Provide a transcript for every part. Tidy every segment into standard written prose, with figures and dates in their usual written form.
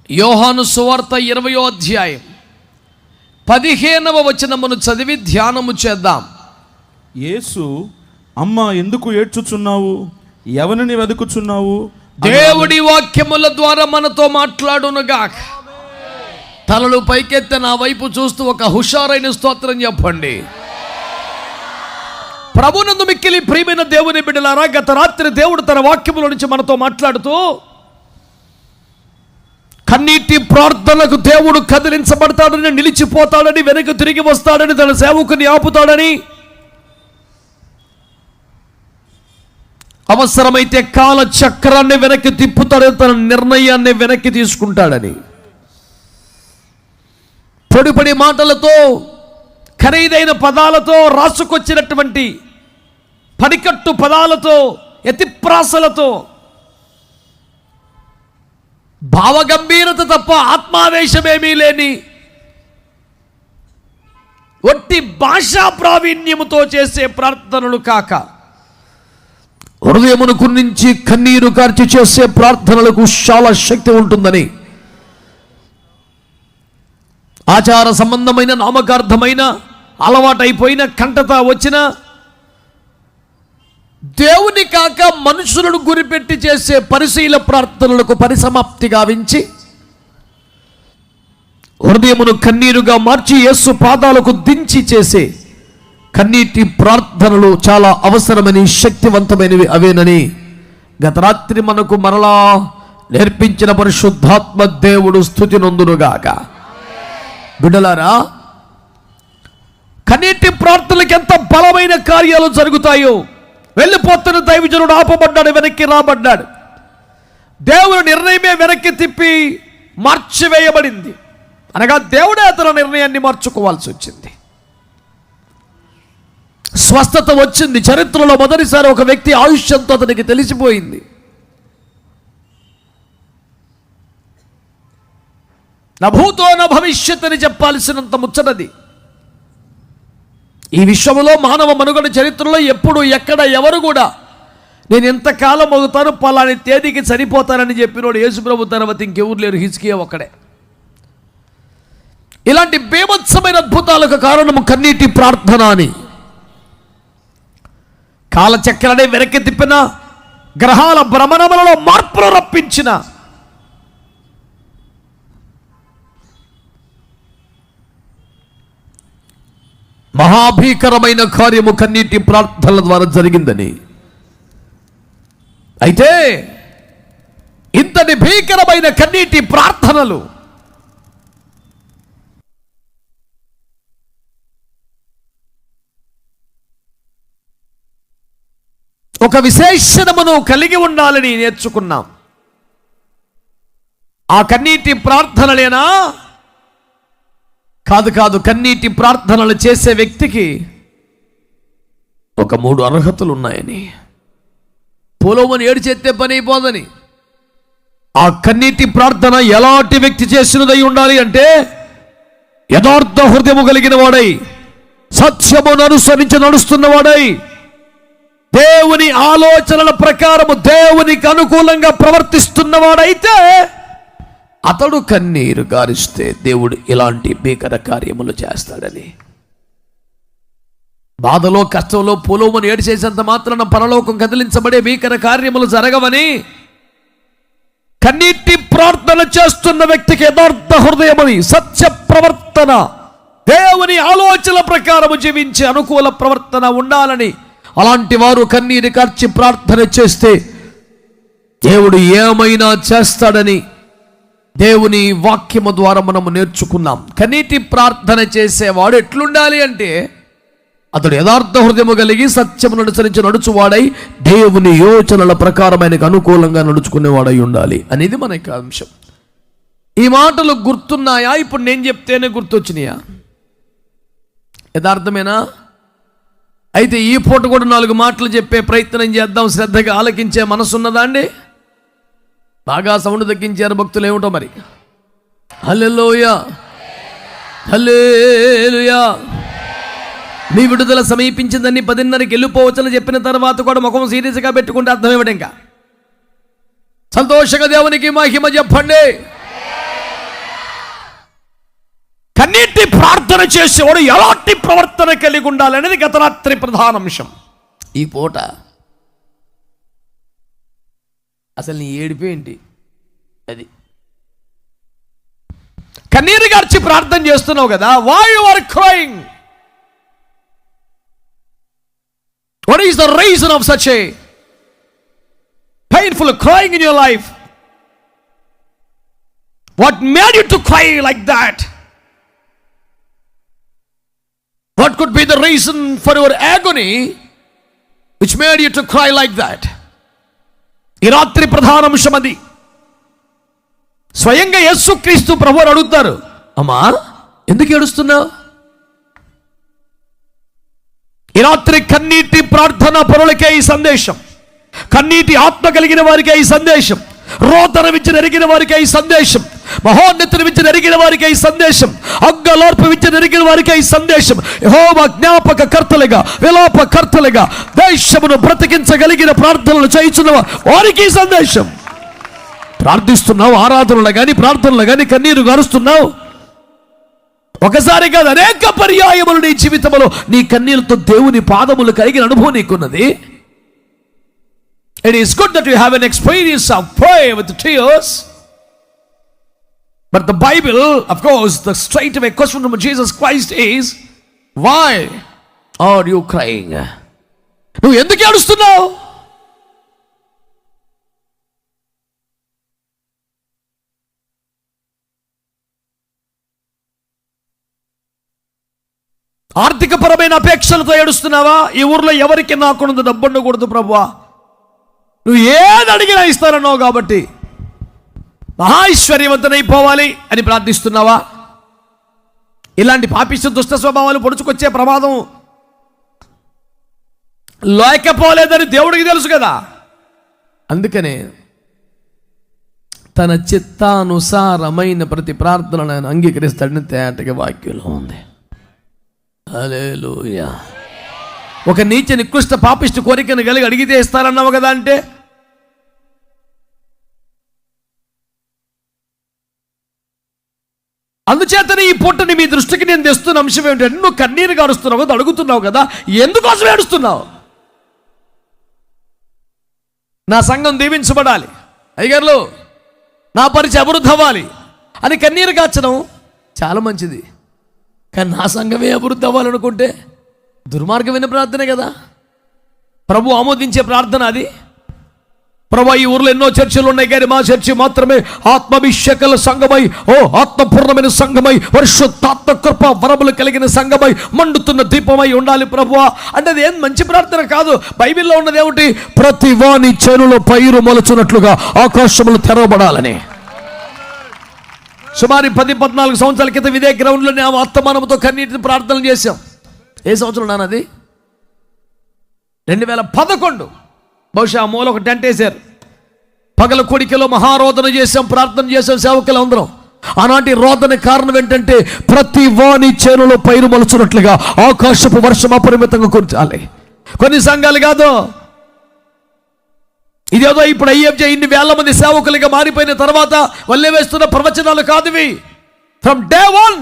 యోహాను సువార్త 20వ అధ్యాయం 15వ వచనమును చదివి ధ్యానము చేద్దాం. యేసు, అమ్మా, ఎందుకు ఏడ్చుచున్నావు? ఎవరిని వెతుకుచున్నావు? దేవుడి వాక్యముల ద్వారా మనతో మాట్లాడునుగాక. తలలు పైకెత్తి నా వైపు చూస్తూ ఒక హుషారైన స్తోత్రం చెప్పండి. ప్రభునందు మిక్కిలి ప్రియమైన దేవుని బిడ్డలారా, గత రాత్రి దేవుడు తన వాక్యముల నుంచి మనతో మాట్లాడుతూ కన్నీటి ప్రార్థనకు దేవుడు కదిలించబడతాడని, నిలిచిపోతాడని, వెనక్కి తిరిగి వస్తాడని, తన సేవకుని ఆపుతాడని, అవసరమైతే కాల చక్రాన్ని వెనక్కి తిప్పుతాడని, తన నిర్ణయాన్ని వెనక్కి తీసుకుంటాడని, పొడి మాటలతో, ఖరీదైన పదాలతో, రాసుకొచ్చినటువంటి పడికట్టు పదాలతో, యతిప్రాసలతో, భావగంభీరత తప్ప ఆత్మావేశమేమీ లేని ఒట్టి భాషా ప్రావీణ్యముతో చేసే ప్రార్థనలు కాక, హృదయమునకు నుంచి కన్నీరు కార్చి చేసే ప్రార్థనలకు చాలా శక్తి ఉంటుందని, ఆచార సంబంధమైన, నామకార్థమైన, అలవాటైపోయిన, కంటత వచ్చిన, దేవుని కాక మనుషులను గురిపెట్టి చేసే పరిశీల ప్రార్థనలకు పరిసమాప్తి గావించి హృదయమును కన్నీరుగా మార్చి యేసు పాదాలకు దించి చేసే కన్నీటి ప్రార్థనలు చాలా అవసరమని, శక్తివంతమైనవి అవేనని గత రాత్రి మనకు మరలా నేర్పించిన పరిశుద్ధాత్మ దేవుడు స్తుతి నొందునుగాక. బిడ్డలారా, కన్నీటి ప్రార్థనలకు ఎంత బలమైన కార్యాలు జరుగుతాయో. వెళ్ళిపోతున్న దైవజనుడు ఆపబడ్డాడు, వెనక్కి రాబడ్డాడు. దేవుని నిర్ణయమే వెనక్కి తిప్పి మార్చివేయబడింది. అనగా దేవుడే అతని నిర్ణయాన్ని మార్చుకోవాల్సి వచ్చింది. స్వస్థత వచ్చింది. చరిత్రలో మొదటిసారి ఒక వ్యక్తి ఆయుష్యంతో అతనికి తెలిసిపోయింది. నా భూతో నా భవిష్యత్ అని చెప్పాల్సినంత ముచ్చటది. ఈ విశ్వంలో మానవ మనుగడ చరిత్రలో ఎప్పుడు, ఎక్కడ, ఎవరు కూడా నేను ఎంతకాలం అవుతాను, పలాని తేదీకి చనిపోతానని చెప్పినోడు యేసుప్రభు తర్వాత ఇంకెవరు లేరు. హిజ్కియా ఒక్కడే. ఇలాంటి బీభత్సమైన అద్భుతాలకు కారణము కన్నీటి ప్రార్థన అని. కాలచక్రాన్ని వెనక్కి తిప్పిన, గ్రహాల భ్రమణములలో మార్పులు రప్పించిన, మహాభీకరమైన కార్యము కన్నీటి ప్రార్థనల ద్వారా జరిగిందని. అయితే ఇంతటి భీకరమైన కన్నీటి ప్రార్థనలు ఒక విశేషణమును కలిగి ఉండాలని నేర్చుకున్నాం. ఆ కన్నీటి ప్రార్థనలేనా? కాదు. కన్నీటి ప్రార్థనలు చేసే వ్యక్తికి ఒక 3 అర్హతలు ఉన్నాయని. పొలమని ఏడ్చేస్తే పని అయిపోదని. ఆ కన్నీటి ప్రార్థన ఎలాంటి వ్యక్తి చేసినదై ఉండాలి అంటే, యథార్థ హృదయము కలిగిన వాడై, సత్యమును అనుసరించి నడుస్తున్నవాడై, దేవుని ఆలోచనల ప్రకారము దేవునికి అనుకూలంగా ప్రవర్తిస్తున్నవాడైతే అతడు కన్నీరు గారిస్తే దేవుడు ఇలాంటి భీకర కార్యములు చేస్తాడని. బాధలో, కష్టంలో పొలమని ఏడ్చేసేంత మాత్రాన పరలోకం కదిలించబడే భీకర కార్యములు జరగవని, కన్నీటి ప్రార్థన చేస్తున్న వ్యక్తికి యథార్థ హృదయమని, సత్య ప్రవర్తన, దేవుని ఆలోచన ప్రకారము జీవించే అనుకూల ప్రవర్తన ఉండాలని, అలాంటి వారు కన్నీరు కార్చి ప్రార్థన చేస్తే దేవుడు ఏమైనా చేస్తాడని దేవుని వాక్యము ద్వారా మనము నేర్చుకున్నాం. కన్నీటి ప్రార్థన చేసేవాడు ఎట్లుండాలి అంటే, అతడు యథార్థ హృదయము కలిగి సత్యమును అనుసరించి నడుచువాడై, దేవుని యోచనల ప్రకారం ఆయనకు అనుకూలంగా నడుచుకునేవాడై ఉండాలి అనేది మనకి అంశం. ఈ మాటలు గుర్తున్నాయా? ఇప్పుడు నేను చెప్తేనే గుర్తొచ్చినాయా? యథార్థమేనా? అయితే ఈ పూట కూడా 4 మాటలు చెప్పే ప్రయత్నం చేద్దాం. శ్రద్ధగా ఆలకించే మనసు ఉన్నదా అండి? బాగా సౌండ్ తగ్గించారు భక్తులు, ఏమిటో మరి. హల్లెలూయా, హల్లెలూయా. మీ విడుదల సమీపించిందని 10:30కి వెళ్ళిపోవచ్చని చెప్పిన తర్వాత కూడా ముఖం సీరియస్గా పెట్టుకుంటే అర్థం ఏమిటి? ఇంకా సంతోషంగా దేవునికి మహిమ చెప్పండి. కన్నీటి ప్రార్థన చేసేవాడు ఎలాంటి ప్రవర్తన కలిగి ఉండాలనేది గత రాత్రి ప్రధానాంశం. ఈ పూట అసలు నీ ఏడిపేంటి? అది కన్నీరు గార్చి ప్రార్థన చేస్తున్నావు కదా. Why you are crying? What is the reason of such a painful crying in your life? What made you to cry like that? What could be the reason for your agony which made you to cry like that? ఈ రాత్రి ప్రధానాంశం అది. స్వయంగా యేసుక్రీస్తు ప్రభువుని అడుగుతారు, అమ్మా ఎందుకు ఏడుస్తున్నావు? ఈ రాత్రి కన్నీటి ప్రార్థన పరులకే ఈ సందేశం, కన్నీటి ఆత్మ కలిగిన వారికే ఈ సందేశం, రోదన విద్యను ఎరిగిన వారికే ఈ సందేశం, మహోన్నతిని విద్యను ఎరిగిన వారికే ఈ సందేశం, అగ్గలోర్పు విద్యను ఎరిగిన వారికే ఈ సందేశం. యెహోవా జ్ఞాపక కర్తలుగా, విలాప కర్తలుగా దేశమును బ్రతికించగలిగిన ప్రార్థనలు చేయుచున్న వారికి ఈ సందేశం. ప్రార్థిస్తున్నావు, ఆరాధనలు కానీ ప్రార్థనలు కానీ కన్నీరు గారుస్తున్నావు. ఒకసారి కాదు, అనేక పర్యాయములు నీ జీవితంలో నీ కన్నీరుతో దేవుని పాదములు కలిగిన అనుభవం నీకున్నది. It is good that you have an experience of prayer with tears. But the Bible, of course, the straight away question from Jesus Christ is, why are you crying? నువ్వు ఎందుకు ఏడుస్తున్నావు? ఆర్థిక పరమైన అపేక్షలతో ఏడుస్తున్నావా? ఈ ఊర్లో ఎవరికి నాకున్నది డబ్బు ఉండకూడదు ప్రభువా, నువ్వు ఏది అడిగినా ఇస్తానన్నావు కాబట్టి మహైశ్వర్యవంతునైపోవాలి అని ప్రార్థిస్తున్నావా? ఇలాంటి పాపిష్ట దుష్ట స్వభావాలు పొడుచుకొచ్చే ప్రమాదం లేకపోలేదని దేవుడికి తెలుసు కదా. అందుకనే తన చిత్తానుసారమైన ప్రతి ప్రార్థనను ఆయన అంగీకరిస్తాడని తేటగా వాక్యంలో ఉంది. హల్లెలూయా. ఒక నీచ నికృష్ట పాపిష్టి కోరికను కలిగి అడిగితే ఇస్తారన్నావు కదా. అంటే అందుచేతనే ఈ పూటని మీ దృష్టికి నేను తెస్తున్న అంశం ఏమిటంటే, నువ్వు కన్నీరు గారుస్తున్నావు కదా, అడుగుతున్నావు కదా, ఎందుకోసం ఏడుస్తున్నావు? నా సంఘం దీవించబడాలి, అయ్యగారులు నా పరిచయం అభివృద్ధి అవ్వాలి అని కన్నీరు గార్చడం చాలా మంచిది. కానీ నా సంఘమే అభివృద్ధి అవ్వాలనుకుంటే దుర్మార్గమైన ప్రార్థనే కదా. ప్రభు ఆమోదించే ప్రార్థన అది. ప్రభు ఈ ఊర్లో ఎన్నో చర్చలు ఉన్నాయి, కానీ మా చర్చి మాత్రమే ఆత్మాభిషేకాల సంఘమై, ఆత్మపూర్ణమైన సంఘమై, పరిశుద్ధాత్మ కృప వరములు కలిగిన సంఘమై, మండుతున్న దీపమై ఉండాలి ప్రభువా అంటే అది ఏం మంచి ప్రార్థన కాదు. బైబిల్లో ఉన్నది ఏమిటి? ప్రతి వాని చేనులో పైరు మొలచున్నట్లుగా ఆకాశములు తెరవబడాలని. సుమారు 10-14 సంవత్సరాల క్రితం ఇదే గ్రౌండ్లో నేను ఆత్మానంతో కన్నీటిని ప్రార్థనలు చేశాం. ఏ సంవత్సరం నాన్నది? 2011. బహుశా ఆ మూల ఒక టెంట్ వేశారు. పగల కొడికలో మహారోదన చేశాం, ప్రార్థన చేశాం సేవకులు అందరం. ఆనాటి రోదన కారణం ఏంటంటే, ప్రతి వాని చేనులో పైరు మొలుచున్నట్లుగా ఆకాశపు వర్షం అపరిమితంగా కురచాలి. కొన్ని సంఘాలు కాదు, ఇదేదో ఇప్పుడు అయ్యేజే ఇన్ని వేల మంది సేవకులుగా మారిపోయిన తర్వాత వల్లే వేస్తున్న ప్రవచనాలు కాదు ఇవి. From day 1,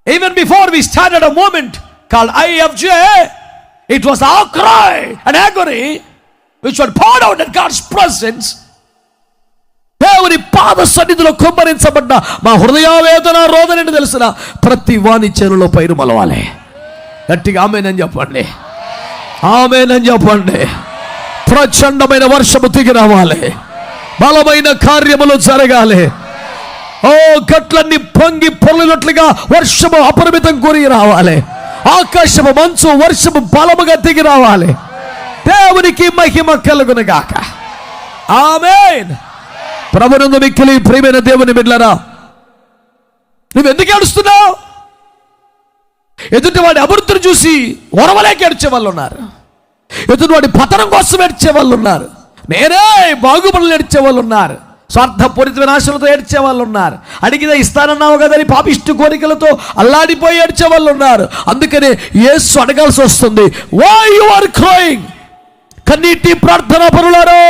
even before we started a movement called IFJ, it was our cry and agony which were poured out in God's presence. దేవుని పాద సన్నిధిలో కుమ్మరించబడ్డ మా హృదయావేదన రోదన ఏంటి తెలుసునా? ప్రతి వాని చేనులో పైరు మొలవాలి. గట్టిగా ఆమేనని చెప్పండి, ఆమేనని చెప్పండి. ప్రచండమైన వర్షము దిగి రావాలి, బలమైన కార్యములు జరగాలి. ఓ గట్లన్నీ పొంగి పొర్లినట్లుగా వర్షము అపరిమితం కురి రావాలి. ఆకాశము మంచు వర్షము బలముగా దిగి రావాలి. దేవునికి మహిమ కలుగునుగాక. ఆమేన్. ప్రభునందు మిక్కిలి ప్రియమైన దేవుని బిడ్డలారా, నువ్వు ఎందుకు ఏడుస్తున్నావు? ఎదుటివాడి అభివృద్ధిని చూసి ఓర్వలేక ఏడ్చే వాళ్ళు ఉన్నారు, ఎదుటివాడి పతనం కోసం ఏడ్చే వాళ్ళు ఉన్నారు, నేనే బాగుపడలు ఏడ్చే వాళ్ళు ఉన్నారు, స్వార్థపూరితమైన ఆశలతో ఏడ్చే వాళ్ళు ఉన్నారు, అడిగితే ఇస్తానన్నావు కదని పాపిష్టి కోరికలతో అల్లాడిపోయి ఏడ్చే వాళ్ళు ఉన్నారు. అందుకనే యేసు అడగాల్సి వస్తుంది, వై యు ఆర్ క్రైయింగ్? కన్నీటి ప్రార్థనా పరులారో,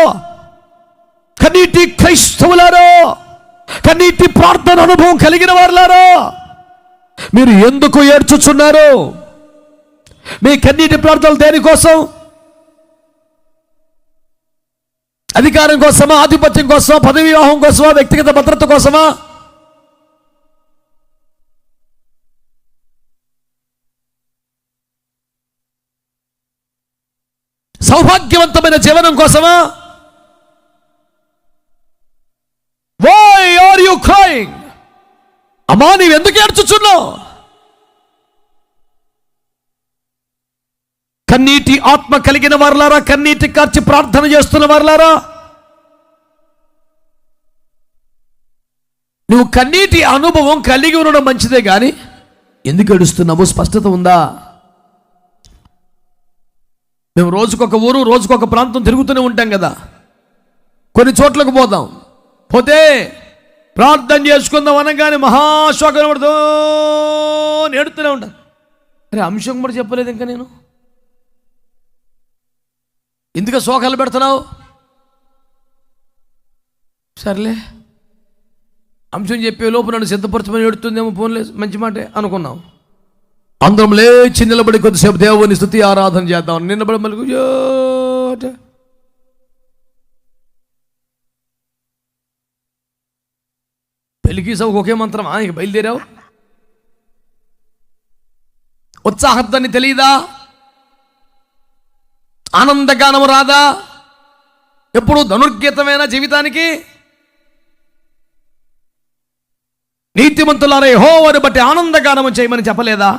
కన్నీటి క్రైస్తవులారో, కన్నీటి ప్రార్థన అనుభవం కలిగిన వారులారో, మీరు ఎందుకు ఏడ్చుచున్నారు? మీ కన్నీటి ప్రార్థనలు దేనికోసం? అధికారం కోసమా? ఆధిపత్యం కోసమా? పదవి వివాహం కోసమా? వ్యక్తిగత భద్రత కోసమా? సౌభాగ్యవంతమైన జీవనం కోసమా? Why are you crying? అమ్మా, నీవు ఎందుకు ఏడ్చుచున్నావు? కన్నీటి ఆత్మ కలిగిన వారులారా, కన్నీటి కార్చి ప్రార్థన చేస్తున్న వారులారా, నువ్వు కన్నీటి అనుభవం కలిగి ఉండడం మంచిదే, కానీ ఎందుకు ఏడుస్తున్నావు? స్పష్టత ఉందా? మేము రోజుకొక ఊరు, రోజుకొక ప్రాంతం తిరుగుతూనే ఉంటాం కదా. కొన్ని చోట్లకు పోతే ప్రార్థన చేసుకుందాం అనగానే మహాశోకం పడుతూ నేడుతూనే ఉంటాను. అరే, అంశం కూడా చెప్పలేదు ఇంకా నేను. ఎందుకు శోకాలు పెడుతున్నావు? సర్లే, అంశం చెప్పే లోపు నన్ను సిద్ధపరచమని ఏడుతుందేమో, ఫోన్లే, మంచి మాటే అనుకున్నాం. అందరం లేచి నిలబడి కొద్దిసేపు దేవుని స్తుతి ఆరాధన చేద్దాం. నిలబడి మళ్ళీ పెళ్లికి సభకు ఒకే మంత్రమా? ఇక బయలుదేరావు. ఉత్సాహద్దని తెలియదా? ఆనందగానం రాదా? ఎప్పుడు ధనుర్గీతమైన జీవితానికి. నీతిమంతులారా యెహోవాను బట్టి ఆనందగానము చేయమని చెప్పలేదా?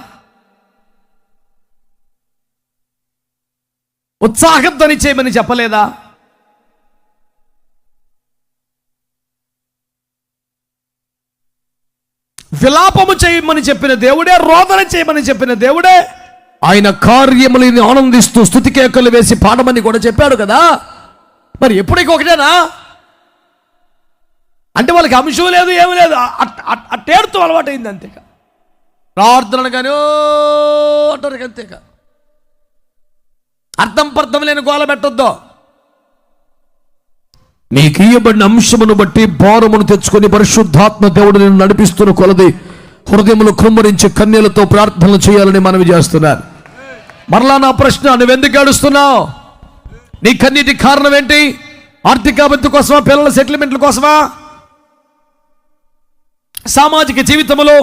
ఉత్సాహద్దని చేయమని చెప్పలేదా? విలాపము చేయమని చెప్పిన దేవుడే, రోదన చేయమని చెప్పిన దేవుడే, ఆయన కార్యములను ఆనందిస్తూ స్తుతి కేకలు వేసి పాడమని కూడా చెప్పాడు కదా. మరి ఎప్పటికీ ఒకటేనా? అంటే వాళ్ళకి అంశం లేదు, ఏమి లేదు, అట్టేడుతూ అలవాటైంది అంతేక. ప్రార్థనలు కానీ అంటారు అంతేక. అర్థం పర్థం లేని గోల పెట్టొద్దు. నీకు ఇయ్యబడిన అంశమును బట్టి భారమును తెచ్చుకొని పరిశుద్ధాత్మ దేవుడు నేను నడిపిస్తున్న కొలది హృదయములు కృమ్మరించి కన్నీళ్లతో ప్రార్థనలు చేయాలని మనవి చేస్తున్నారు. మరలా నా ప్రశ్న, నువ్వెందుకు ఏడుస్తున్నావు? నీ కన్నీటి కారణం ఏంటి? ఆర్థికాభివృద్ధి కోసమా? పిల్లల సెటిల్మెంట్ల కోసమా? సామాజిక జీవితంలో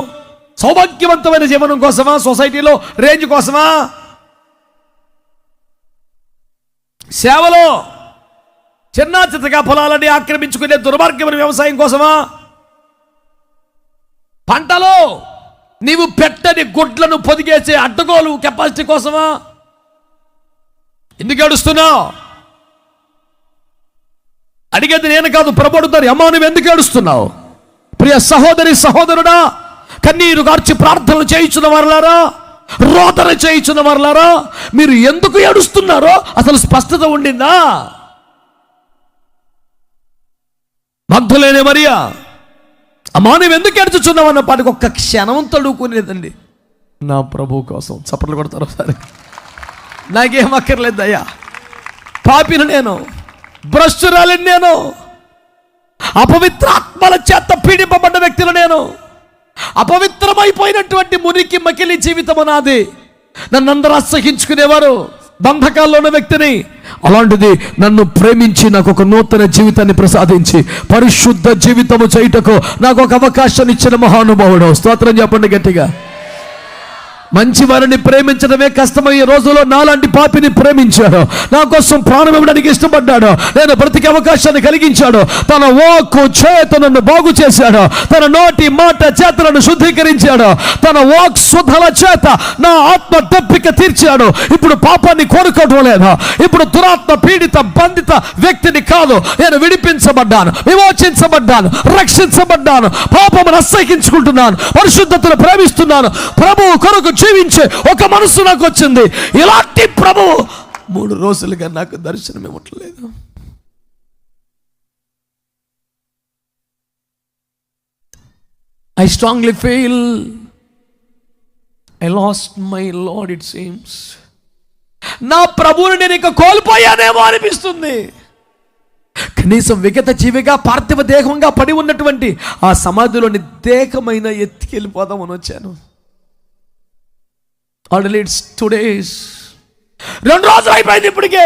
సౌభాగ్యవంతమైన జీవనం కోసమా? సొసైటీలో రేంజ్ కోసమా? సేవలో చిన్న చిత్తగా పొలాలని ఆక్రమించుకునే దుర్మార్గమైన వ్యవసాయం కోసమా? పంటలో నీవు పెట్టని గుడ్లను పొదిగేసే అడ్డగోలు కెపాసిటీ కోసమా? ఎందుకు ఏడుస్తున్నావు? అడిగేది నేను కాదు, ప్రభు అడుగుతారు. అమ్మా, నువ్వు ఎందుకు ఏడుస్తున్నావు? ప్రియ సహోదరి సహోదరుడా, కన్నీరు కార్చి ప్రార్థనలు చేయించున్న వారులారా, రోదన చేయించున్న వారులారా, మీరు ఎందుకు ఏడుస్తున్నారో అసలు స్పష్టత ఉండిందా? మగ్ధలేనే మరియా, అమ్మా నువ్వు ఎందుకు ఏడ్చుచున్నావు అన్న పాటికి ఒక్క క్షణం తడుకునేదండి. నా ప్రభు కోసం చప్పట్లు కొడతారు సరే. నాకేం అక్కర్లేదయ్యా, పాపిని నేను, భ్రష్టురాలిని నేను, అపవిత్ర ఆత్మల చేత పీడింపబడ్డ వ్యక్తులు నేను, అపవిత్రమైపోయినటువంటి మురికి మకిలి జీవితము నాది. నన్ను అందరూ అసహించుకునేవారు, బంధకాల్లో ఉన్న వ్యక్తిని. అలాంటిది నన్ను ప్రేమించి నాకు ఒక నూతన జీవితాన్ని ప్రసాదించి పరిశుద్ధ జీవితము చేయుటకు నాకు ఒక అవకాశాన్ని ఇచ్చిన మహానుభావుడు. స్తోత్రం చెప్పండి గట్టిగా. మంచి వారిని ప్రేమించడమే కష్టమయ్యే రోజుల్లో నాలాంటి పాపిని ప్రేమించాడు, నా కోసం ప్రాణం ఇవ్వడానికి ఇష్టపడ్డాడు, నేను బ్రతికే అవకాశాన్ని కలిగించాడు. తన వాక్కు చేత నన్ను బాగు చేశాడు, తన నోటి మాట చేత నన్ను శుద్ధీకరించాడు, తన వాక్ శుద్ధల చేత నా ఆత్మ దప్పిక తీర్చాడు. ఇప్పుడు పాపాన్ని కోరుకోవడం లేదు, ఇప్పుడు దురాత్మ పీడిత బంధిత వ్యక్తిని కాదు, నేను విడిపించబడ్డాను, విమోచించబడ్డాను, రక్షించబడ్డాను, పాపమును అసహించుకుంటున్నాను, పరిశుద్ధతను ప్రేమిస్తున్నాను, ప్రభువు కొరకు జీవించే ఒక మనసు నాకు వచ్చింది. ఇలాంటి ప్రభువు 3 రోజులుగా నాకు దర్శనం ఇవ్వట్లేదు. I strongly feel I lost my Lord, it seems. నా ప్రభువుని నేను ఇక కోల్పోయానేమో అనిపిస్తుంది. కనీసం విగత జీవిగా పార్థివ దేహంగా పడి ఉన్నటువంటి ఆ సమాధిలోని దేహమైన ఎత్తికెళ్ళిపోదామని వచ్చాను. ఆల్రెడీ ఇట్స్ 2 days, 2 రోజులు అయిపోయింది ఇప్పటికే.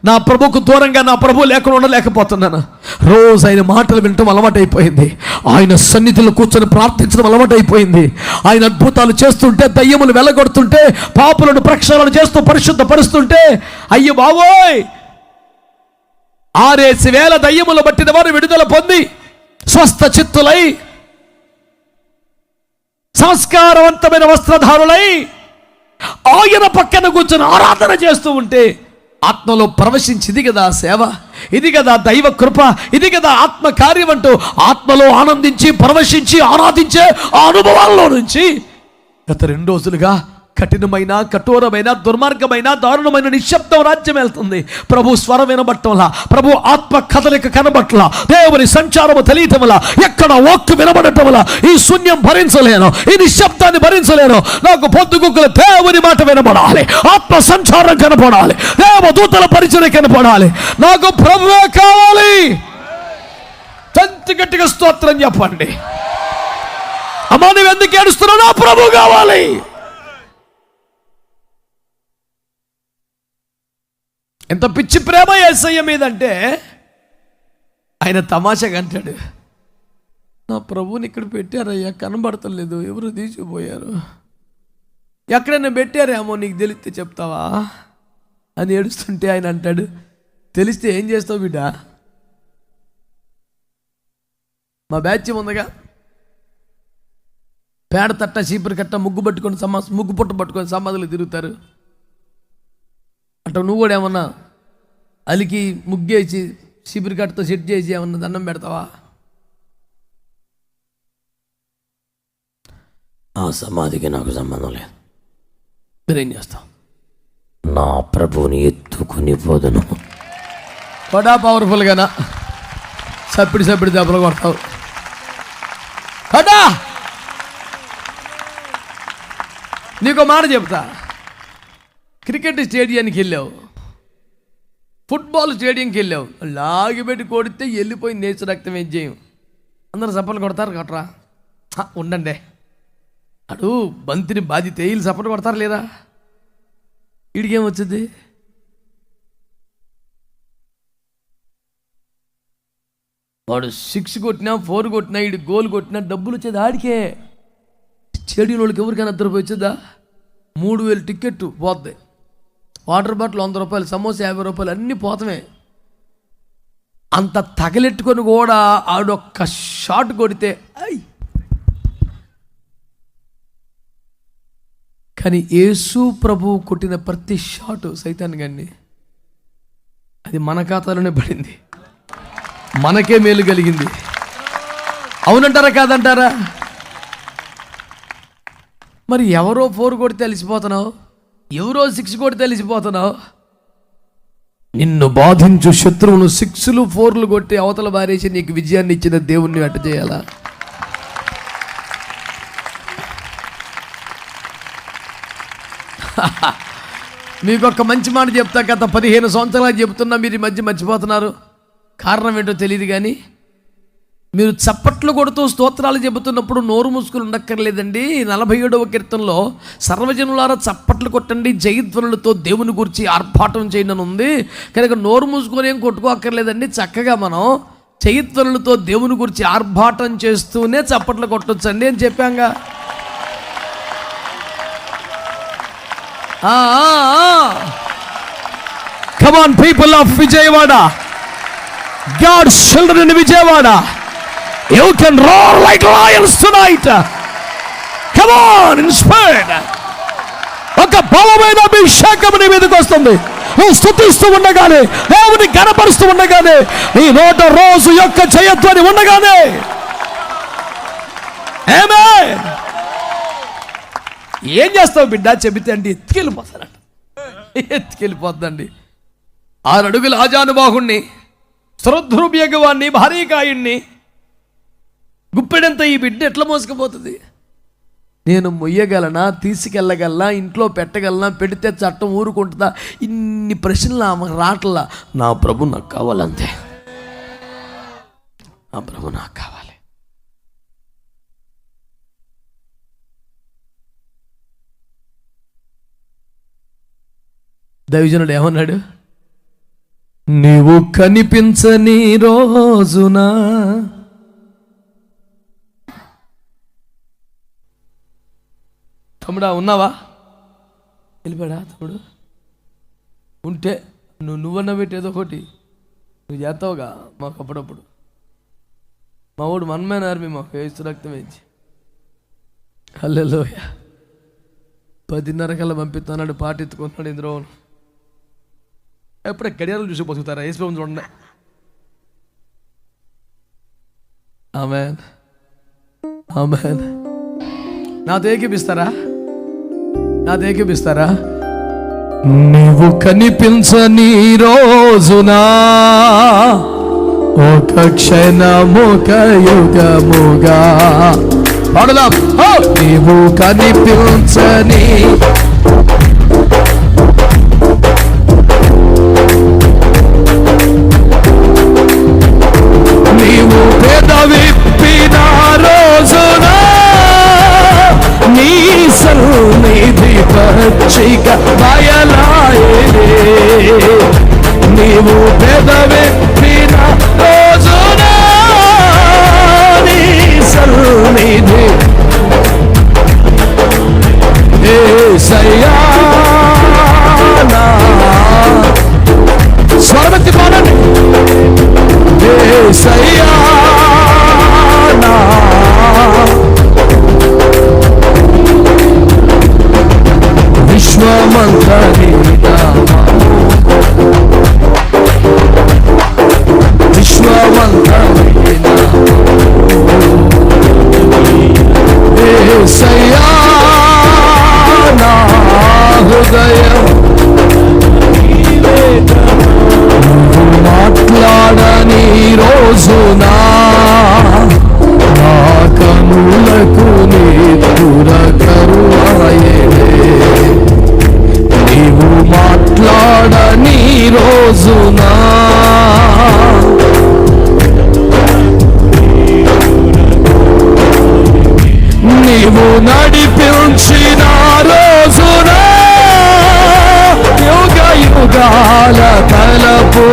నా ప్రభుకు దూరంగా నా ప్రభు లేకుండా ఉండలేకపోతున్నాను. రోజు ఆయన మాటలు వినటం అలవాటైపోయింది. ఆయన సన్నిధిలో కూర్చొని ప్రార్థించడం అలవాటైపోయింది. ఆయన అద్భుతాలు చేస్తుంటే, దయ్యములు వెళ్ళగొడుతుంటే, పాపులను ప్రక్షాళన చేస్తూ పరిశుద్ధపరుస్తుంటే, అయ్యో బావోయ్, 6,000 దయ్యములు బట్టిన వారు విడుదల పొంది స్వస్థ చిత్తులై సంస్కారవంతమైన వస్త్రధారులై ఆయన పక్కన కూర్చొని ఆరాధన చేస్తూ ఉంటే ఆత్మలో ప్రవశించి, ఇది కదా సేవ, ఇది కదా దైవ కృప, ఇది కదా ఆత్మ కార్యం అంటూ ఆత్మలో ఆనందించి పరవశించి ఆరాధించే ఆ అనుభవాల్లో నుంచి గత 2 రోజులుగా కఠినమైన, కఠోరమైన, దుర్మార్గమైన, దారుణమైన నిశ్శబ్దం రాజ్యం వెళ్తుంది. ప్రభు స్వరం వినబట్టంలా, ప్రభు ఆత్మ కదలిక కనబట్ల, దేవుని సంచారము తెలియటంలా, ఎక్కడ వాక్కు వినబడటంలా ఈ శూన్యం భరించలేను, ఈ నిశ్శబ్దాన్ని భరించలేను. నాకు పొద్దుగుక్కుల దేవుని మాట వినబడాలి, ఆత్మ సంచారం కనపడాలి, దేవదూతల పరిచయం కనపడాలి. నాకు ప్రభువే కావాలి. గట్టిగా స్తోత్రం చెప్పండి. అమ్మా, నువ్వు ఎందుకు ఏడుస్తున్నావు? నా ప్రభు కావాలి. ఎంత పిచ్చి ప్రేమ యేసయ్య మీదంటే ఆయన తమాషాగా అంటాడు, నా ప్రభువుని ఇక్కడ పెట్టారయ్యా, కనబడతలేదు, ఎవరు తీసుకుపోయారు, ఎక్కడైనా పెట్టారేమో నీకు తెలిస్తే చెప్తావా అని ఏడుస్తుంటే ఆయన అంటాడు, తెలిస్తే ఏం చేస్తావు బిడ్డ? మా బ్యాచ్ ఉందిగా, పేడ తట్ట, చీపురు కట్ట, ముగ్గు పుట్ట పట్టుకొని సమాధులు తిరుగుతారు. అంటే నువ్వు కూడా ఏమన్నా అలికి ముగ్గేసి చీపురు కట్టతో సెట్ చేసి ఏమన్నా దండం పెడతావా? ఆ సమాధికి నాకు సంబంధం లేదు. మీరేం చేస్తాం? నా ప్రభువుని ఎత్తుకుని పోదును. కూడా పవర్ఫుల్గానా సప్పిడి దెబ్బలు కొడతావు కదా. నీకు మాట చెప్తా, క్రికెట్ స్టేడియానికి వెళ్ళావు, ఫుట్బాల్ స్టేడియంకి వెళ్ళావు, లాగిపెట్టి కొడితే వెళ్ళిపోయి నేచు రక్తం ఏం చేయం, అందరూ సప్పలు కొడతారు కట్టరా? ఉండండి, అడు బంతిని బాధితే వీళ్ళు సపోర్ట్ కొడతారు లేదా? వీడికేం వచ్చింది? వాడు 6 కొట్టినా 4 కొట్టినా వీడు గోల్ కొట్టినా డబ్బులు వచ్చేది ఆడికే. స్టేడియం వాళ్ళకి ఎవరికైనా నిద్రపోయి వచ్చేదా? 3,000 టికెట్ పోద్ది, వాటర్ బాటిల్ 100 రూపాయలు, సమోసా 50 రూపాయలు, అన్నీ పోతమే. అంత తగలెట్టుకొని కూడా ఆడొక్క షాట్ కొడితే కానీ యేసు ప్రభు కొట్టిన ప్రతి షాటు సైతాన్ గాన్ని అది మన ఖాతాలోనే పడింది, మనకే మేలు కలిగింది. అవునంటారా కాదంటారా? మరి ఎవరో 4 కొడితే అలిసిపోతున్నావు, ఎవరో 6 కొడితే అలిసిపోతున్నావు? నిన్ను బాధించు శత్రువును 6లు 4లు కొట్టి అవతల బారేసి నీకు విజయాన్ని ఇచ్చిన దేవుణ్ణి అట్ట చేయాలా? మీకు ఒక మంచి మాట చెప్తా, గత 15 సంవత్సరాలు చెబుతున్నా, మీరు ఈ మధ్య మర్చిపోతున్నారు. కారణం ఏంటో తెలియదు కానీ, మీరు చప్పట్లు కొడుతూ స్తోత్రాలు చెబుతున్నప్పుడు నోరు మూసుకుని ఉండక్కర్లేదండి. 47వ కీర్తనలో సర్వజనులారా చప్పట్లు కొట్టండి, జయధ్వనులతో దేవుని గురించి ఆర్భాటం చేయడం ఉంది. కనుక నోరు మూసుకొని ఏం కొట్టుకోక్కర్లేదండి, చక్కగా మనం జయధ్వనులతో దేవుని గురించి ఆర్భాటం చేస్తూనే చప్పట్లు కొట్టొచ్చండి అని చెప్పాంగా. Come on, people of Vijayawada, God's children in Vijayawada, you can roar like lions tonight. Come on in spirit. ఒక బలమైన అభిషేకం నీ మీదకి వస్తుంది. నువ్వు స్తుతిస్తూ ఉండగానే, దేవుని ఘనపరుస్తూ ఉండగానే, నీ నోట రోజు యొక్క జయధ్వని ఉండగానే, ఆమేన్. ఏం చేస్తావు బిడ్డ చెబితే అంటే ఎత్తుకెళ్ళిపోతానంట, ఎత్తుకెళ్ళిపోద్దండి. 6 అడుగుల ఆజానుబాహుణ్ణి, శ్రద్ధృభ్యగవాన్ని, భారీకాయుణ్ణి, గుప్పెడంత ఈ బిడ్డ ఎట్లా మోసుకుపోతుంది? నేను మొయ్యగలనా, తీసుకెళ్ళగలనా, ఇంట్లో పెట్టగలనా, పెడితే చట్టం ఊరుకుంటుందా? ఇన్ని ప్రశ్నలు ఆమె రాట్లా. నా ప్రభు నాకు కావాలంతే, నా ప్రభు నాకు కావాలి. దైవజనుడు ఏమన్నాడు? నీవు కనిపించని రోజున తమ్ముడా ఉన్నావా? వెళ్ళిపోయాడా తమ్ముడు? ఉంటే నువ్వన్న పెట్టి ఏదో ఒకటి నువ్వు చేస్తావుగా మాకు అప్పుడప్పుడు. మా వాడు మనమైన ఆర్మీ మాకు వేస్తు రక్తం వేయించి హల్లెలూయా 10:30 కల్లా పంపిస్తున్నాడు. పాట ఎత్తుకుంటున్నాడు ఇందులో. ఎప్పుడే గడియారాలు చూసి బతుకుతారా? ఏసు ప్రభు చూడండి. ఆమేన్ ఆమేన్. నాతో ఏకీపిస్తారా? నీవు కనిపించని రోజున ఒక క్షణముక యుగముగా పాడదాం. నీవు కనిపించని నీవు పెదవిప్పిన రోజున నీ సన్నిధి పచ్చిక బయలాయే. నీవు పెదవిప్పిన రోజున నీ సన్నిధి యేసయ్యా స్వరమెత్తి పాడండి. యేసయ్యా విశ్వమంతా నీ నామము, విశ్వమంతా నీ నామము. యేసయ్యా నా హృదయం నువ్వు మాట్లాడని రోజునా నా కనులకు నిద్ర కరువాయెనే. నీవు మాట్లాడని రోజునా నీవు నడిపించిన రోజునా యుగ యుగాల తలపు.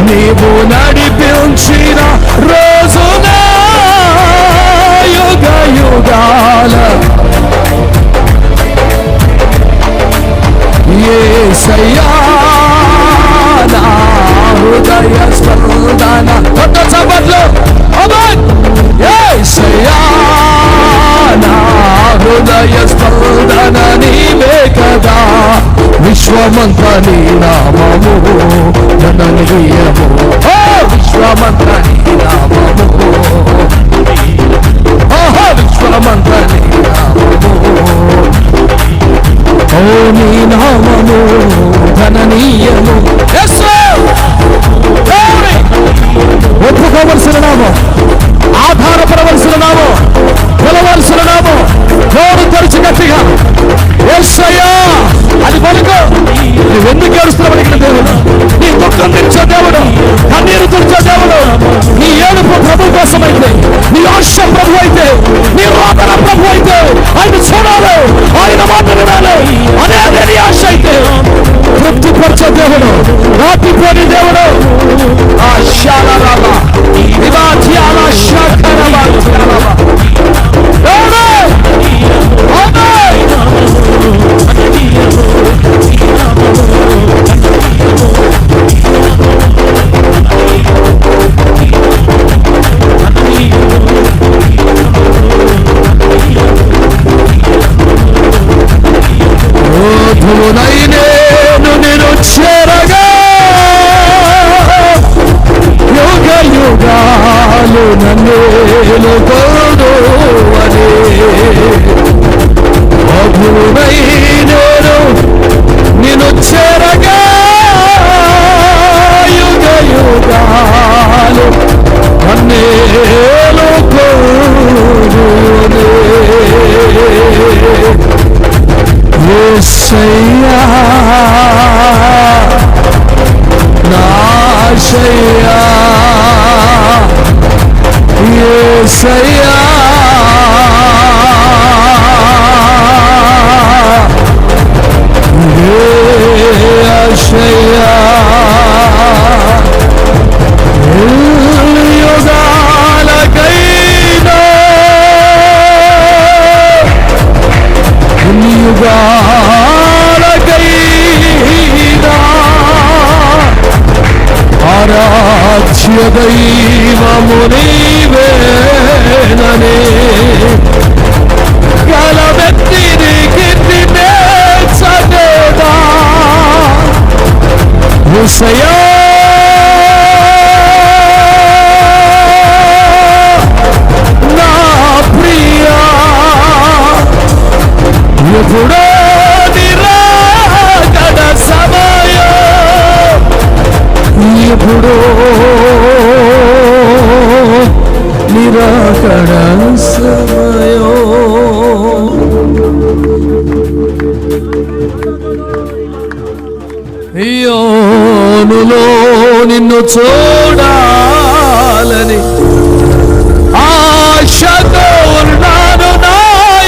నీవు నడిపించిన రోజునా యుగ యుగాల యేసయ్యా నా హృదయ స్పందన. కొత్త చప్పట్లు. యేసయ్యా నా హృదయ స్పందన నీవే కదా. విశ్వమంతా నీ నామము జననీయము. విశ్వమంతా నీ నామము. విశ్వమంతా నీ నామము. ఓ నీ నామము ధననీయము. ఒప్పుకోవలసిన నామం, ఆధారపడవలసిన నామం, కొలవలసిన నామం. నోరు తెరిచి గట్టిగా యేసయ్యా అది పలుకు. నువ్వెందుకు ఏడుస్తున్నావు అడిగిన దేవుడు, నీ దుఃఖం తెరిచే దేవుడు, కన్నీరు తుడిచే దేవుడు. నీ ఏడుపు ప్రభు కోసమైతే, నీ ఆశ ప్రభు అయితే, నీ రోదన ప్రభు అయితే ఆయన చూడాలి, ఆయన మాట వినాలి అనేది నీ ఆశ అయితే తృప్తిపరిచే దేవుడు, రాతిపోని దేవుడు. ఆ శాలరాబా ఇవా ధ్యాన శాఖరాబా ధ్యానబా నేను చేరగా యుగ యుగాలు నన్ను కోడు అని మధురై నేను చేరగా యుగ యుగాలు నన్ను కోడు యేసయ్యా నాశయ్యా యేసయ్యా యుగాలకైనా ఆరాధ్య దైవము నీవేనని గలమెత్తి నీ కీర్తినే చదేదా యేసయ్యా. నా ప్రియా ఎప్పుడో నిరాకడ సమయం, ఎప్పుడో నిరాకడ సమయం. యోనులో నిన్ను చూడాలని ఆశతో ఉన్నాను నా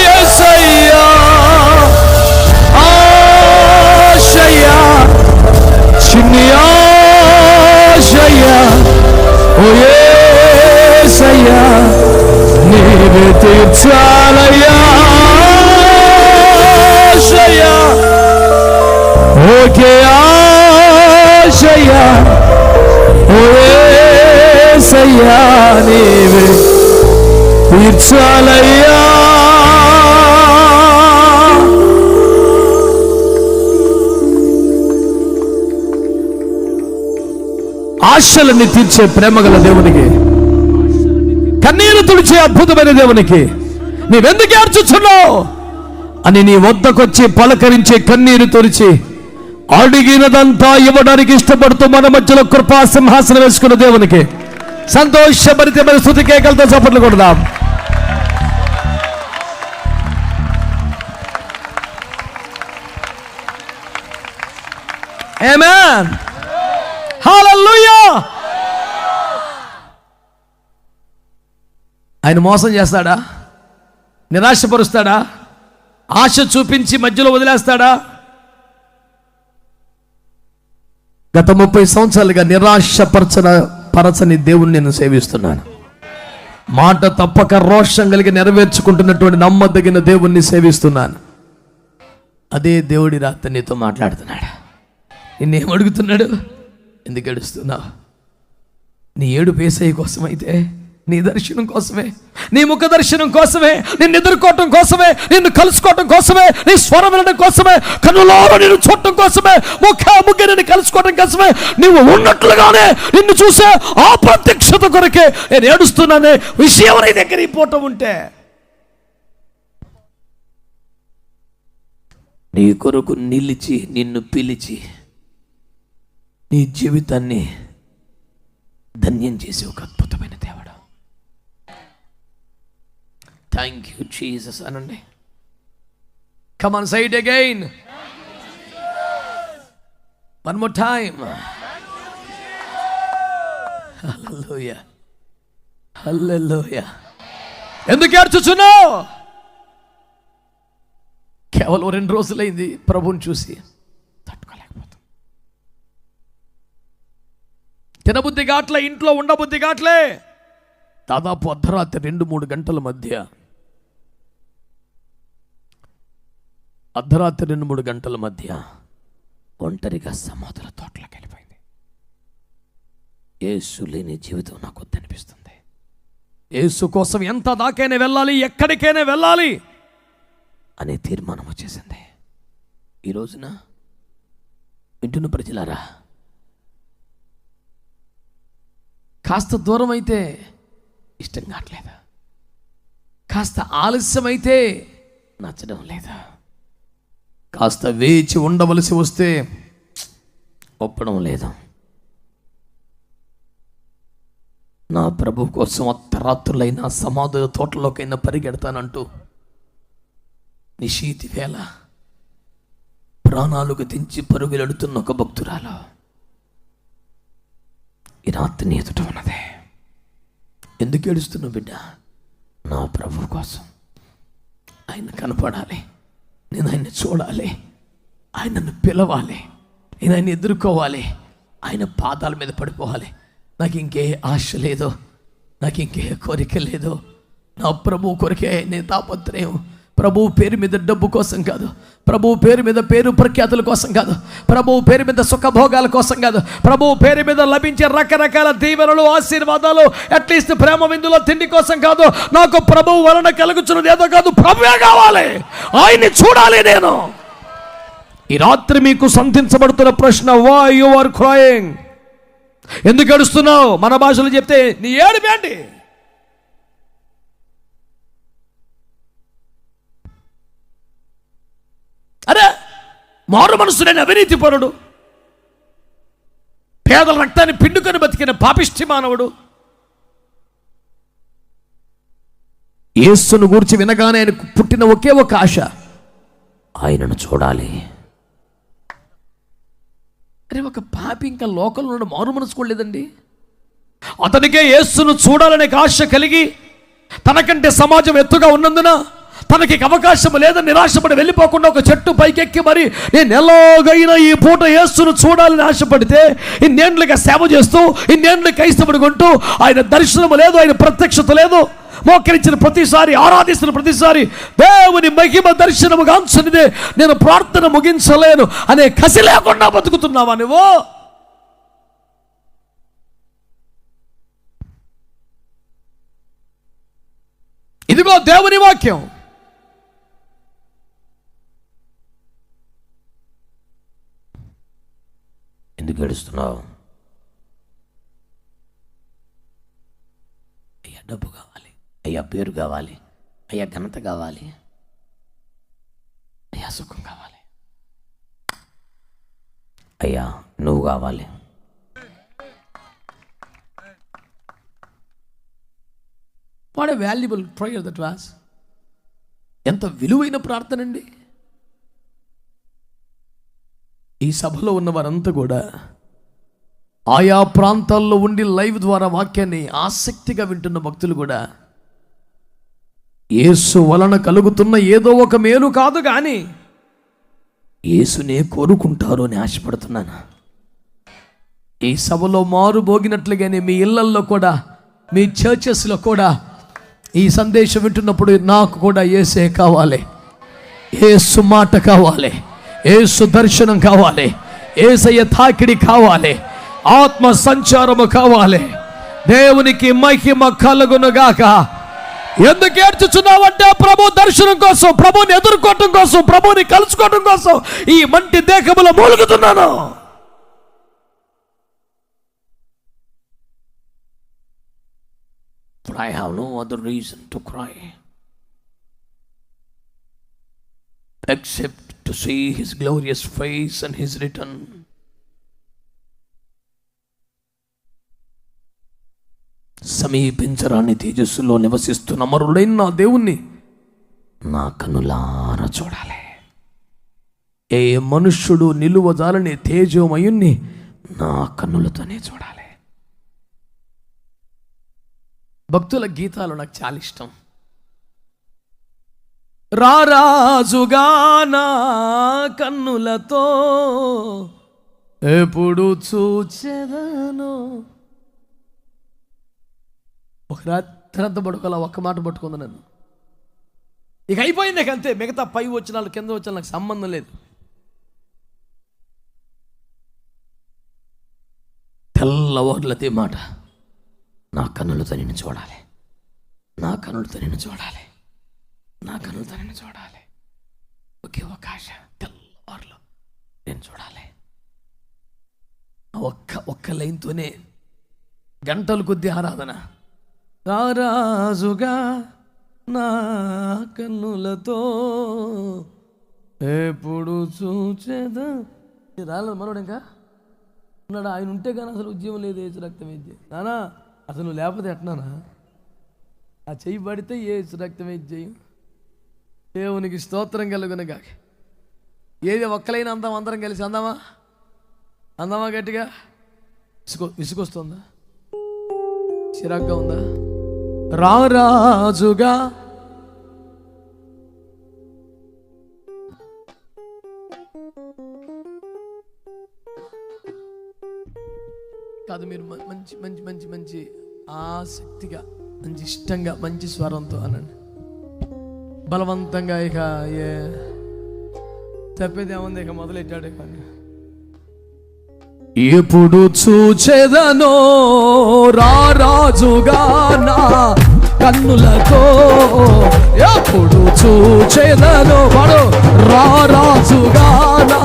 యేసయ్యా. ఆశయ్యా, చిన్ని ఆశయ్యా, ఓ యేసయ్యా నీవే తీర్చాలయ్యా. ఆశయ్యా, ఓకే ఆశయ్యా, ఓ యేసయ్యా నీవే తీర్చాలయ్యా. ఆశలన్నీ తీర్చే ప్రేమగల దేవునికి, కన్నీరు తుడిచే అద్భుతమైన దేవునికి నీవెందుకు ఏడ్చుచున్నావు అని నీ వద్దకొచ్చి పలకరించే, కన్నీరు తుడిచి అడిగినదంతా ఇవ్వడానికి ఇష్టపడుతూ మన మధ్యలో కృపా సింహాసనం వేసుకున్న దేవునికి సంతోషభరితమైన స్తుతి కేకలతో చప్పట్లు కొడదాం. ఆమేన్, హల్లెలూయా. ఆయన మోసం చేస్తాడా? నిరాశపరుస్తాడా? ఆశ చూపించి మధ్యలో వదిలేస్తాడా? గత 30 సంవత్సరాలుగా నిరాశపరచని దేవుణ్ణి నేను సేవిస్తున్నాను. మాట తప్పక రోషం కలిగి నెరవేర్చుకుంటున్నటువంటి నమ్మదగిన దేవుణ్ణి సేవిస్తున్నాను. అదే దేవుడి రాత్రి నీతో మాట్లాడుతున్నాడు. నిన్నేం అడుగుతున్నాడు? ఎందుకు ఏడుస్తున్నావు? నీ ఏడుపు యేసయ్య కోసమైతే, నీ దర్శనం కోసమే, నీ ముఖ దర్శనం కోసమే, నిన్ను ఎదుర్కోవటం కోసమే, నిన్ను కలుసుకోవటం కోసమే, నీ స్వరం వినడం కోసమే, కన్నులారా నిన్ను చూడటం కోసమే, ముఖాముఖి నిన్ను కలుసుకోవటం కోసమే, నువ్వు ఉన్నట్లుగానే నిన్ను చూసే ఆ ప్రత్యక్షత కొరకే నేను ఏడుస్తున్నానే విషయం నీ దగ్గర ఈ పూట ఉంటే. నీ కొరకు నిలిచి నిన్ను పిలిచి నీ జీవితాన్ని ధన్యం చేసే ఒక అద్భుతమైన దేవుడు. థ్యాంక్ యూ జీసస్ అనండి. Come on, say it again, one more time. Hallelujah, hallelujah. ఎందుకు ఏడ్చుచున్నావు? కేవలం 2 రోజులైంది ప్రభువుని చూసి, తట్టుకోలేకపోతాం. తినబుద్ధి కాట్లే, ఇంట్లో ఉండబుద్ధి కాట్లే. దాదాపు అర్ధరాత్రి 2-3 గంటల మధ్య, అర్ధరాత్రి 2-3 గంటల మధ్య ఒంటరిగా సమాధుల తోటలోకి వెళ్ళిపోయింది. యేసు లేని జీవితం నాకు వద్దనిపిస్తుంది. యేసు కోసం ఎంత దాకైనా వెళ్ళాలి, ఎక్కడికైనా వెళ్ళాలి అనే తీర్మానం వచ్చేసింది. ఈ రోజున వింటున్న ప్రజలారా, కాస్త దూరం అయితే ఇష్టం కావట్లేదు, కాస్త ఆలస్యం అయితే నచ్చడం లేదా, కాస్త వేచి ఉండవలసి వస్తే ఒప్పడం లేదు. నా ప్రభు కోసం అర్ధరాత్రులైనా సమాధుల తోటలోకైనా పరిగెడతానంటూ నిశీతి వేళ ప్రాణాలకు తెంచి పరుగులెడుతున్న ఒక భక్తురాలు ఈ రాత్రి నీ ఎదుట ఉన్నదే. ఎందుకు ఏడుస్తున్నావు బిడ్డ? నా ప్రభు కోసం. ఆయన కనపడాలి, నేను ఆయన్ని చూడాలి, ఆయన నన్ను పిలవాలి, నేను ఆయన ఎదుర్కోవాలి, ఆయన పాదాల మీద పడిపోవాలి. నాకు ఇంకే ఆశ లేదో, నాకు ఇంకే కోరిక లేదో, నా ప్రభు కొరికే నేను తాపత్రయం, ప్రభువు పేరు మీద డబ్బు కోసం కాదు, ప్రభువు పేరు మీద పేరు ప్రఖ్యాతుల కోసం కాదు, ప్రభువు పేరు మీద సుఖభోగాల కోసం కాదు, ప్రభువు పేరు మీద లభించే రకరకాల దీవెనలు, ఆశీర్వాదాలు, అట్లీస్ట్ ప్రేమ విందులో తిండి కోసం కాదు. నాకు ప్రభువు వలన కలుగుతున్నది ఏదో కాదు, ప్రభువే కావాలి, ఆయన్ని చూడాలి నేను. ఈ రాత్రి మీకు సంధించబడుతున్న ప్రశ్న, వై యు ఆర్ క్రైయింగ్? ఎందుకు ఏడుస్తున్నావు? మన భాషలో చెప్తే నీ ఏడుపేంటి? అరే మారు మనసుడైన అవినీతి పరుడు, పేదల రక్తాన్ని పిండుకొని బతికిన పాపిష్టి మానవుడు, యేసును గూర్చి వినగానే ఆయనకు పుట్టిన ఒకే ఒక ఆశ, ఆయనను చూడాలి. అరే ఒక పాపి ఇంకా లోకంలో మారు మనసుకోలేదండి. అతనికే యేసును చూడాలనే ఆశ కలిగి తనకంటే సమాజం ఎత్తుగా ఉన్నందున తనకి అవకాశం లేదని నిరాశపడి వెళ్ళిపోకుండా ఒక చెట్టు పైకెక్కి మరి నేను ఎలాగైనా ఈ పూట యేసును చూడాలని ఆశపడితే ఇన్నేండ్లుగా సేవ చేస్తూ, ఇన్నేండ్లు క్రైస్తవుడుకుంటూ ఆయన దర్శనం లేదు, ఆయన ప్రత్యక్షత లేదు, మోకరించిన ప్రతిసారి, ఆరాధిస్తున్న ప్రతిసారి దేవుని మహిమ దర్శనము గాంచనిదే నేను ప్రార్థన ముగించలేను అనే కసి లేకుండా బతుకుతున్నావా నువ్వు? ఇదిగో దేవుని వాక్యం. ఎందుకు ఏడుస్తున్నావు? అయ్యా డబ్బు కావాలి, అయ్యా పేరు కావాలి, అయ్యా ఘనత కావాలి, అయ్యా సుఖం కావాలి, అయ్యా నువ్వు కావాలి. What a valuable prayer that was. ఎంత విలువైన ప్రార్థన అండి. ఈ సభలో ఉన్న వారంతా కూడా ఆయా ప్రాంతాల్లో ఉండి లైవ్ ద్వారా వాక్యాన్ని ఆసక్తిగా వింటున్న భక్తులు కూడా యేసు వలన కలుగుతున్న ఏదో ఒక మేలు కాదు కానీ యేసునే కోరుకుంటారు అని ఆశపడుతున్నాను. ఈ సభలో మారు మోగినట్లుగానే మీ ఇళ్లల్లో కూడా, మీ చర్చెస్లో కూడా ఈ సందేశం వింటున్నప్పుడు నాకు కూడా యేసే కావాలి, యేసు మాట కావాలి, యేసు దర్శనం కావాలి, యేసయ్య తాకిడి కావాలి, ఆత్మ సంచారము కావాలి. దేవునికి మహిమ కలుగునుగాక. ఎందుకు ఏడ్చుచున్నావంటే ప్రభు దర్శనం కోసం, ప్రభుని ఎదుర్కోవటం కోసం, ప్రభుని కలుసుకోవటం కోసం ఈ మంటి దేహములో మూలుగుతున్నాను. But I have no other reason to cry except to see his glorious face and his return. సమీపించరాని తేజస్సులో నివసిస్తున్న అమరుడైన నా దేవుణ్ణి నా కన్నులారా చూడాలి. ఏ మనుష్యుడు నిలువజాలని తేజోమయుణ్ణి నా కన్నులతోనే చూడాలి. భక్తుల గీతాలు నాకు చాలా ఇష్టం. రారాజుగా నా కన్నులతో ఎప్పుడు చూచెదను. ఒక రాత్రి అంతా పడుకోవాలా, ఒక్క మాట పట్టుకుంది నన్ను. ఇక అయిపోయింది, ఇక అంతే. మిగతా పై వచ్చిన వాళ్ళు కింద వచ్చిన నాకు సంబంధం లేదు. తెల్లవార్లదే మాట, నా కన్నులతో నిన్ను చూడాలి, నా కన్నులతో నిన్ను చూడాలి, నా కన్నులతో నిన్ను చూడాలి. ఒకే ఒక ఆశ, తెల్లవారులు నేను చూడాలి. ఒక్క లైన్తోనే గంటలు కొద్ది ఆరాధన. రారాజుగా నా కన్నులతో ఎప్పుడు చూచేదా. రాలేదు మనోడు, ఇంకా ఉన్నాడు. ఆయన ఉంటే కానీ అసలు ఉద్యమం లేదు. ఏసు రక్తం వేద్య నానా, అసలు నువ్వు లేకపోతే ఎట్నానా? ఆ చెయ్యి పడితే ఏసు రక్తం వేద్యం. దేవునికి స్తోత్రం కలుగునగా. ఏది ఒక్కలైనా అందాం, అందరం కలిసి అందామా? అందామా గట్టిగా? విసుకొస్తుందా? చిరాగ్గా ఉందా? రారాజుగా కాదు, మీరు మంచి మంచి మంచి మంచి ఆసక్తిగా, మంచి ఇష్టంగా, మంచి స్వరంతో అనండి. బలవంతంగా ఇక చెప్పేది ఏముంది, ఇక మొదలెట్టాడు. కానీ ఎప్పుడు చూచెదనో రారాజుగా నా కన్నులతో, ఎప్పుడు చూచెదనో వాడు రారాజుగా నా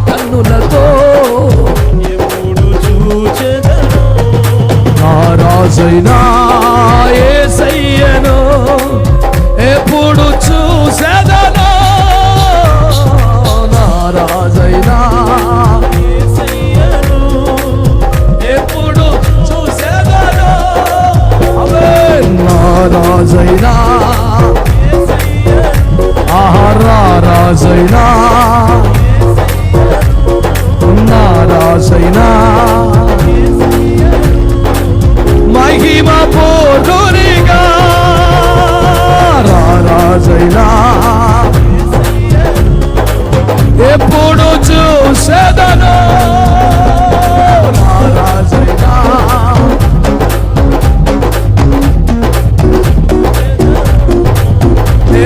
కన్నులతో, ఎప్పుడు చూచెదనో నా రాజైనా యేసయ్యను, ఎప్పుడు చూచెదనో నా రాజైనా యేసయ్యను, ఎప్పుడు చూసేదనో నా రాజైనా యేసయ్యను, ఆహారా రాజైనా నా రాజైనా మహిమ పూర్ణునిగా రాజైనా ఎప్పుడు చూసేదనో నా రాజైనా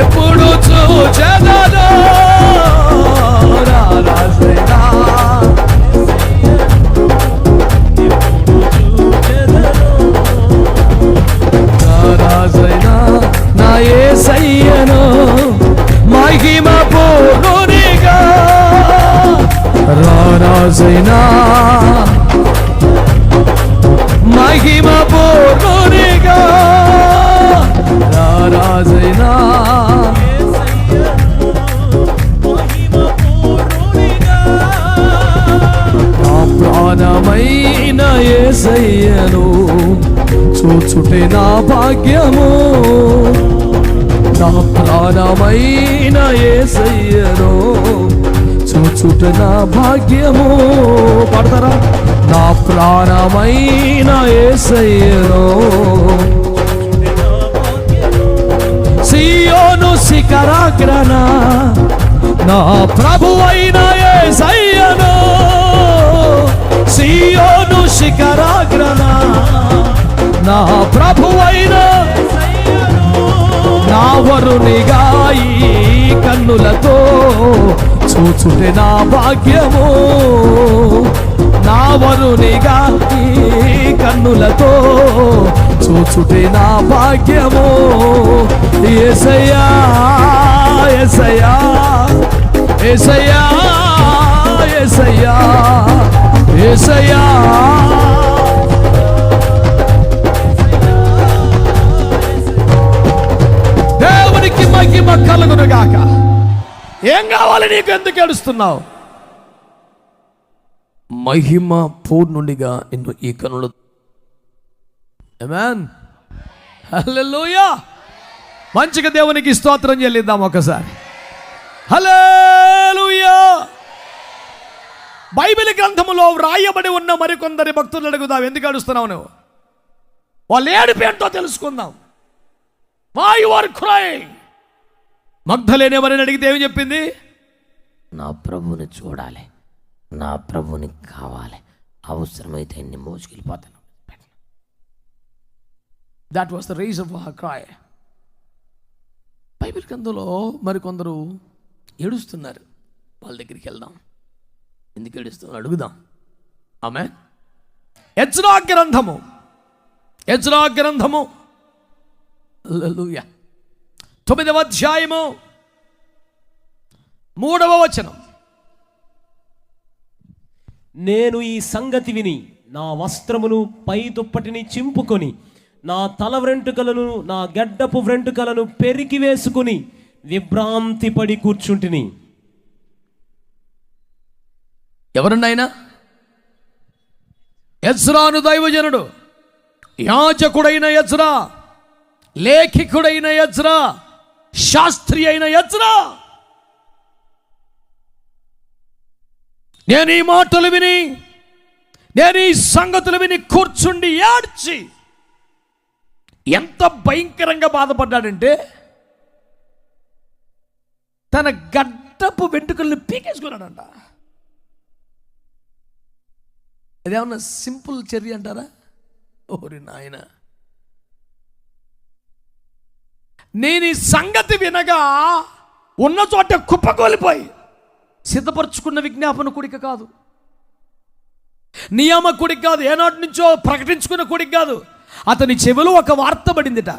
ఎప్పుడు చూచెదనో నా రాజైనా నా రాజైనా నా యేసయ్యను మహిమ పూర్ణునిగా రాజైనా మహిమ పూర్ణునిగా రాజైనా మహిమ పూర్ణునిగా నా ప్రాణమైన యేసయ్యను చూచుటే నా భాగ్యము, నా ప్రాణమైన యేసయ్యను చూచుటే నా భాగ్యము. పడతారా? నా ప్రాణమైన యేసయ్యను సియోను శిఖరాగ్రన నా ప్రభువైన యేసయ్యను, సియోను శిఖరాగ్రన నా ప్రభువైన నా వరునిగా ఈ కన్నులతో చూచుటే నా భాగ్యము, నా వరునిగా ఈ కన్నులతో చూచుటే నా భాగ్యము. యేసయ్యా యేసయ్యా యేసయ్యా యేసయ్యా యేసయ్యా దేవునికి మహిమ కలుగునుగాక. ఏం కావాలి నీకు? ఎందుకు ఏడుస్తున్నావు? మహిమ పూర్ణుడిగా నిన్ను ఈ కనులు. ఆమేన్, హల్లెలూయా. మంచిగా దేవునికి స్తోత్రం చెల్లిద్దాం ఒకసారి. హల్లెలూయా. బైబిల్ గ్రంథములో వ్రాయబడి ఉన్న మరికొందరి భక్తులు అడుగుదాం, ఎందుకు అడుస్తున్నావు నువ్వు? వాళ్ళు ఏడుపు ఏంటో తెలుసుకుందాం. Why you are crying? Magdalene వారిని అడిగితే ఏమి చెప్పింది? నా ప్రభువుని చూడాలి, నా ప్రభువుని కావాలి, అవసరమైతే ఎన్ని మోసుకెళ్ళిపోతాను. That was the reason for her cry. Bible గ్రంథంలో మరికొందరు ఏడుస్తున్నారు. వాళ్ళ దగ్గరికి వెళ్దాం, ఎందుకు ఏడుస్తున్నారు అడుగుదాం. ఆమేన్. ఎజ్రా గ్రంథము, ఎజ్రా గ్రంథము హల్లెలూయా 9వ అధ్యాయము 3వ వచనం. నేను ఈ సంగతి విని నా వస్త్రమును పై దుప్పటిని చింపుకొని నా తల వెంట్రుకలను నా గడ్డపు వెంట్రుకలను పెరికి వేసుకుని విభ్రాంతి పడి కూర్చుంటిని. ఎవరున్నాయన? ఎజ్రాను దైవజనుడు, యాజకుడైన ఎజ్రా, లేఖికుడైన ఎజ్రా, శాస్త్రి అయిన ఎజ్రా. నేను ఈ మాటలు విని, నేను ఈ సంగతులు విని కూర్చుండి ఏడ్చి ఎంత భయంకరంగా బాధపడ్డాడంటే తన గడ్డపు వెంట్రుకల్ని పీకేసుకున్నాడంట. ఇదేమన్నా సింపుల్ చర్య అంటారా? ఓరి నాయన. నేను ఈ సంగతి వినగా ఉన్న చోట కుప్పకూలిపోయి, సిద్ధపరచుకున్న విజ్ఞాపన కూడిక కాదు, నియామ కూడిక కాదు, ఏనాటి నుంచో ప్రకటించుకున్న కూడిక కాదు. అతని చెవిలో ఒక వార్త పడిందిట.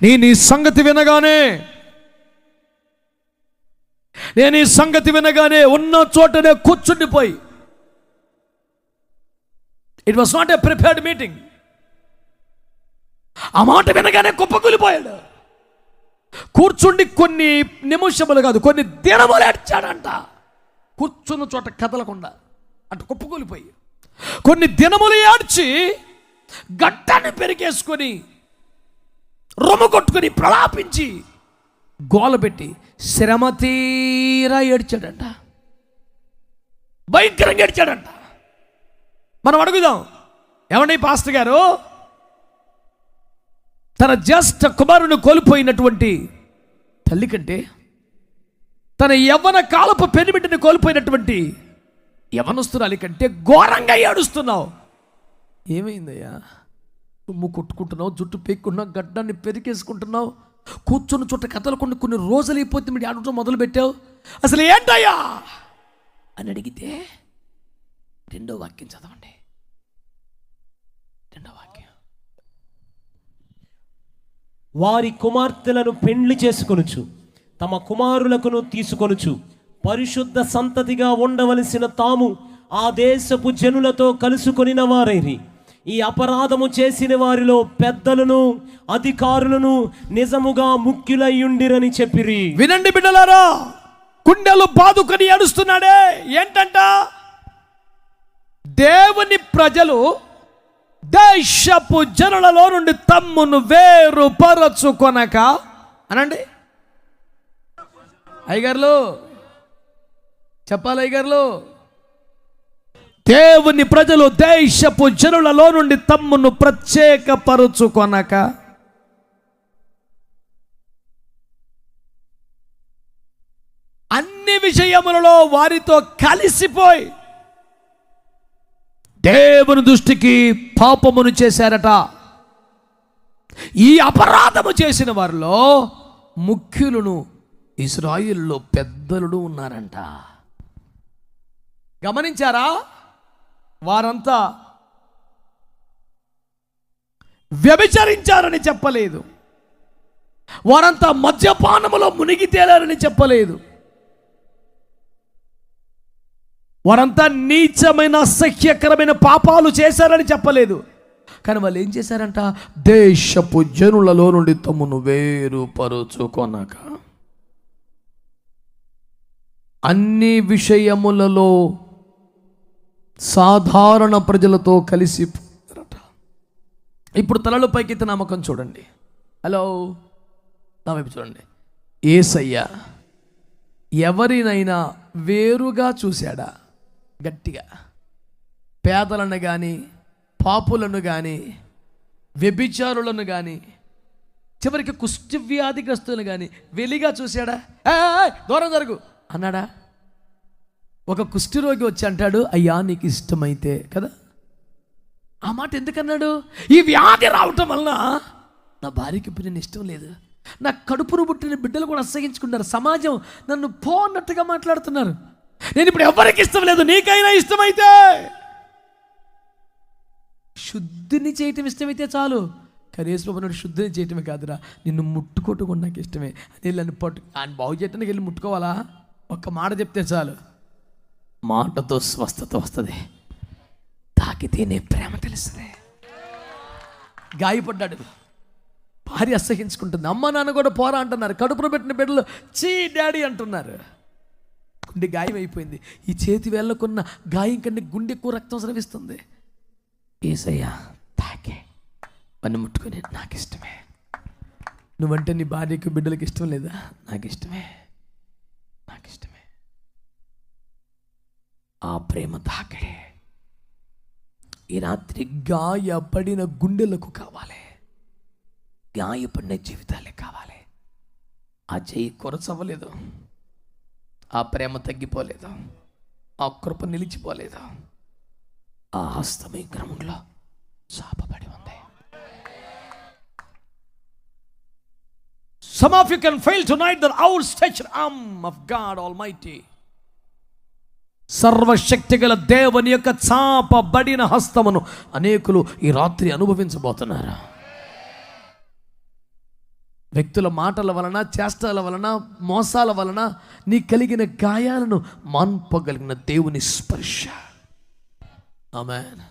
నేను ఈ సంగతి వినగానే ఉన్న చోటనే కూర్చుండిపోయి, it was not a prepared meeting. ఆ మాట వినగానే కుప్పకూలిపోయాడు. కూర్చుండి కొన్ని నిమిషములు కాదు, కొన్ని దినములు ఏడ్చాడంట. కూర్చున్న చోట కదలకుండా అటు కుప్పకూలిపోయి కొన్ని దినములు ఏడ్చి గడ్డాన్ని పెరిగేసుకొని రొమ్ము కొట్టుకొని ప్రలాపించి గోలబెట్టి శ్రమ తీరా ఏడ్చాడంట. భయంకరంగా ఏడ్చాడంట. మనం అడుగుదాం, ఏమండి పాస్టర్ గారు, తన జ్యేష్ఠ కుమారుని కోల్పోయినటువంటి తల్లి కంటే తన యవ్వన కాలపు పెనిమిటిని కోల్పోయినటువంటి యవ్వనస్తురాలి కంటే ఘోరంగా ఏడుస్తున్నావు. ఏమైందయ్యా? తుమ్ము కొట్టుకుంటున్నావు, జుట్టు పీక్కుంటున్నావు, గడ్డాన్ని పెరికేసుకుంటున్నావు, కూర్చున్న చుట్ట కథలకుండా కొన్ని రోజులు అయిపోతే మీరు ఆడటం మొదలు పెట్టావు, అసలు ఏంటయ్యా అని అడిగితే 2వ వాక్యం చదవండి. 2వ వాక్యం. వారి కుమార్తెలను పెండ్లి చేసుకొనుచు తమ కుమారులకును తీసుకొనుచు పరిశుద్ధ సంతతిగా ఉండవలసిన తాము ఆ దేశపు జనులతో కలుసుకొనిన వారైరి. ఈ అపరాధము చేసిన వారిలో పెద్దలను అధికారులను నిజముగా ముఖ్యులయ్యుండిరని చెప్పిరి. వినండి బిడ్డలారా, కుండెలు బాదుకొని ఏడుస్తున్నాడే. ఏంటంట? దేవుని ప్రజలు దేశపు జనులలో నుండి తమ్మును వేరుపరచుకొనక, అనండి అయ్యగారులు, చెప్పాలి అయ్యగారులు, దేవుని ప్రజలు దేశపు జనులలో నుండి తమ్మును ప్రత్యేకపరుచుకొనక అన్ని విషయములలో వారితో కలిసిపోయి దేవుని దృష్టికి పాపమును చేశారట. ఈ అపరాధము చేసిన వారిలో ముఖ్యులను ఇశ్రాయేలులో పెద్దలు ఉన్నారంట. గమనించారా? వారంతా వ్యభిచరించారని చెప్పలేదు, వారంతా మద్యపానములో మునిగి తేలారని చెప్పలేదు, వారంతా నీచమైన అసహ్యకరమైన పాపాలు చేశారని చెప్పలేదు. కానీ వాళ్ళు ఏం చేశారంట? దేశపు జనులలో నుండి తమను వేరుపరుచుకొనక అన్ని విషయములలో సాధారణ ప్రజలతో కలిసిపోయారట. ఇప్పుడు తలలు పైకెత్తి నమ్మకం చూడండి. హలో, నా వైపు చూడండి. యేసయ్య ఎవరినైనా వేరుగా చూశాడా? గట్టిగా. పేదలను కానీ, పాపులను కానీ, వ్యభిచారులను కానీ, చివరికి కుష్ఠవ్యాధిగ్రస్తులను కానీ వెలిగా చూశాడా? దూరం జరుగు అన్నాడా? ఒక కుష్ఠరోగి వచ్చి అంటాడు, అయ్యా నీకు ఇష్టమైతే కదా. ఆ మాట ఎందుకన్నాడు? ఈ వ్యాధి రావటం వలన నా భార్యకి ఇప్పుడు నేను ఇష్టం లేదు, నా కడుపును పుట్టిన బిడ్డలు కూడా అసహించుకుంటారు, సమాజం నన్ను పోన్నట్టుగా మాట్లాడుతున్నారు, నేను ఇప్పుడు ఎవరికి ఇష్టం లేదు, నీకైనా ఇష్టమైతే. శుద్ధిని చేయటం ఇష్టమైతే చాలు. కరేశ్వరుడు శుద్ధిని చేయటమే కాదురా, నిన్ను ముట్టుకోవటం కూడా నాకు ఇష్టమే అని నన్ను ఆయన బాగు చేయటానికి వెళ్ళి ముట్టుకోవాలా? ఒక్క మాట చెప్తే చాలు, మాటతో స్వస్థత వస్తుంది, తాకితేనే ప్రేమ తెలుస్తుంది. గాయపడ్డాడు, భార్య అసహించుకుంటుంది, అమ్మ నాన్న కూడా పోరా అంటున్నారు, కడుపులో పెట్టిన బిడ్డలు చీ డాడీ అంటున్నారు. గుండె గాయం అయిపోయింది. ఈ చేతి వేళ్ళకున్న గాయం కంటే గుండె ఎక్కువ రక్తం స్రవిస్తుంది. యేసయ్య తాకే పని ముట్టుకొని నాకు ఇష్టమే, నువ్వంటే నీ భార్యకి బిడ్డలకి ఇష్టం లేదా? నాకు ఇష్టమే, నాకు ఇష్టమే. ఆ ప్రేమ తాకడే ఈ రాత్రి గాయపడిన గుండెలకు కావాలి, గాయపడిన జీవితాలే కావాలి. ఆ చెయ్యి కొరచవ్వలేదు, ఆ ప్రేమ తగ్గిపోలేదు, ఆ కృప నిలిచిపోలేదు, ఆ హస్తమే క్రమంలో చాపబడి ఉంది. Some of you can fail tonight the outstretched arm of God Almighty. సర్వశక్తిగల దేవుని యొక్క చాపబడిన హస్తమును అనేకులు ఈ రాత్రి అనుభవించబోతున్నారు. వ్యక్తుల మాటల వలన, చేష్టల వలన, మోసాల వలన నీ కలిగిన గాయాలను మాన్పగలిగిన దేవుని స్పర్శ. ఆమేన్.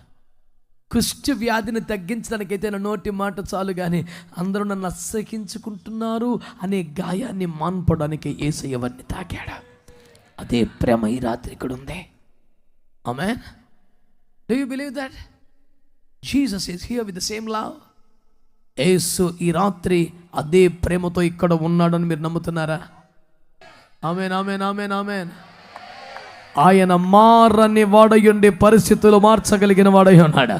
కుష్ఠ వ్యాధిని తగ్గించడానికైతే నా నోటి మాట చాలు, కానీ అందరూ నన్ను అసహించుకుంటున్నారు అనే గాయాన్ని మాన్పడానికి యేసయ్య వారిని తాకాడు. అదే ప్రేమ ఈ రాత్రి ఇక్కడ ఉంది. Amen. Do you believe that Jesus is here with the same love? యేసు ఈ రాత్రి అదే ప్రేమతో ఇక్కడ ఉన్నాడని మీరు నమ్ముతున్నారా? ఆమేన్, ఆమేన్, ఆమేన్, ఆమేన్. ఆయన మారని వాడయుండి పరిస్థితులు మార్చగలిగిన వాడై ఉన్నాడు.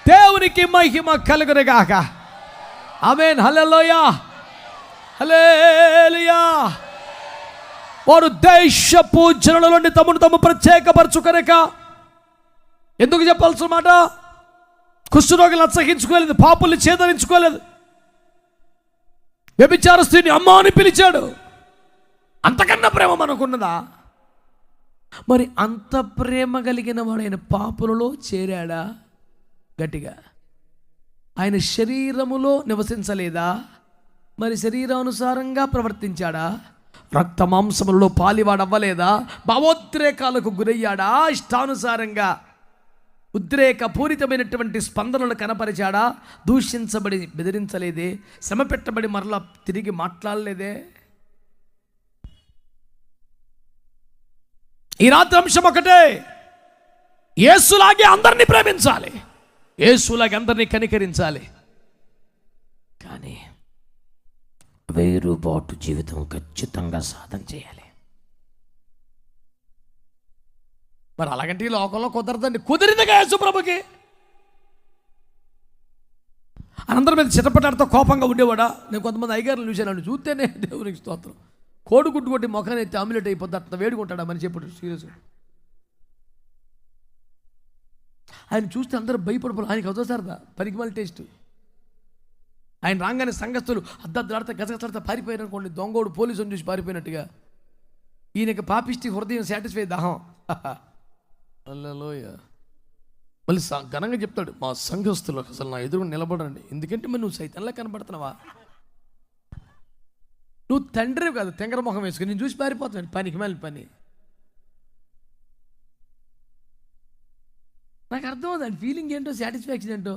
దేవునికి మహిమ కలుగునుగాక. ఆమేన్. హల్లెలూయా, హల్లెలూయా. వారు దేశపు జనుల నుండి తమను తాము ప్రత్యేకపరచుకొనక, ఎందుకు చెప్పాల్సిన మాట, కుష్ఠరోగులను అసహించుకోలేదు, పాపుల్ని ఛేదరించుకోలేదు, వ్యభిచార స్త్రీని అమ్మ అని పిలిచాడు. అంతకన్నా ప్రేమ మనకున్నదా? మరి అంత ప్రేమ కలిగిన వాడు ఆయన పాపులలో చేరాడా? గట్టిగా ఆయన శరీరములో నివసించలేదా? మరి శరీరానుసారంగా ప్రవర్తించాడా? రక్త మాంసములలో పాలివాడవ్వలేదా? భావోద్రేకాలకు గురయ్యాడా? ఇష్టానుసారంగా ఉద్రేక పూరితమైనటువంటి స్పందనలు కనపరిచాడా? దూషించబడి బెదిరించలేదే? శ్రమ పెట్టబడి మరలా తిరిగి మాట్లాడలేదే? ఈ రాత్రి అంశం ఒకటే, యేసులాగే అందరినీ ప్రేమించాలి, యేసులాగే అందరినీ కనికరించాలి. కానీ వేరుబాటు జీవితం ఖచ్చితంగా సాధన చేయాలి. మరి అలాగంటే ఈ లోకంలో కుదరదండి. కుదిరిందిగా యేసు ప్రభుకి. అందరి మీద చిటపటాడితో కోపంగా ఉండేవాడా? నేను కొంతమంది అయ్యగారులు చూశాను, చూస్తేనే దేవునికి స్తోత్రం, కోడిగుడ్డు కొట్టి మొఖాన్ని ఎత్తి ఆమ్లెట్ అయిపోద్ది, అట్లా వేడుకుంటాడా మనిషి ఎప్పుడు? సీరియస్గా ఆయన చూస్తే అందరూ భయపడిపోవాలి. ఆయనకి అవుతారదా పరిగిమాల టేస్ట్. ఆయన రాగానే సంఘస్థులు అద్దద్దాడితే గజగజాడితే పారిపోయారు అనుకోండి, దొంగోడు పోలీసుని చూసి పారిపోయినట్టుగా. ఈయనకి పాపిష్టి హృదయం సాటిస్ఫై దాహం. హల్లెలూయా. మళ్ళీ ఘనంగా చెప్తాడు, మా సంఘస్థులు అసలు నా ఎదురు నిలబడండి, ఎందుకంటే మరి నువ్వు సైతంలా కనబడుతున్నావా? నువ్వు తండ్రి కాదు, తెంగర మొహం వేసుకుని నేను చూసి పారిపోతున్నాడు. పనికి మళ్ళీ పని. నాకు అర్థం అవుతుంది ఫీలింగ్ ఏంటో, సాటిస్ఫాక్షన్ ఏంటో.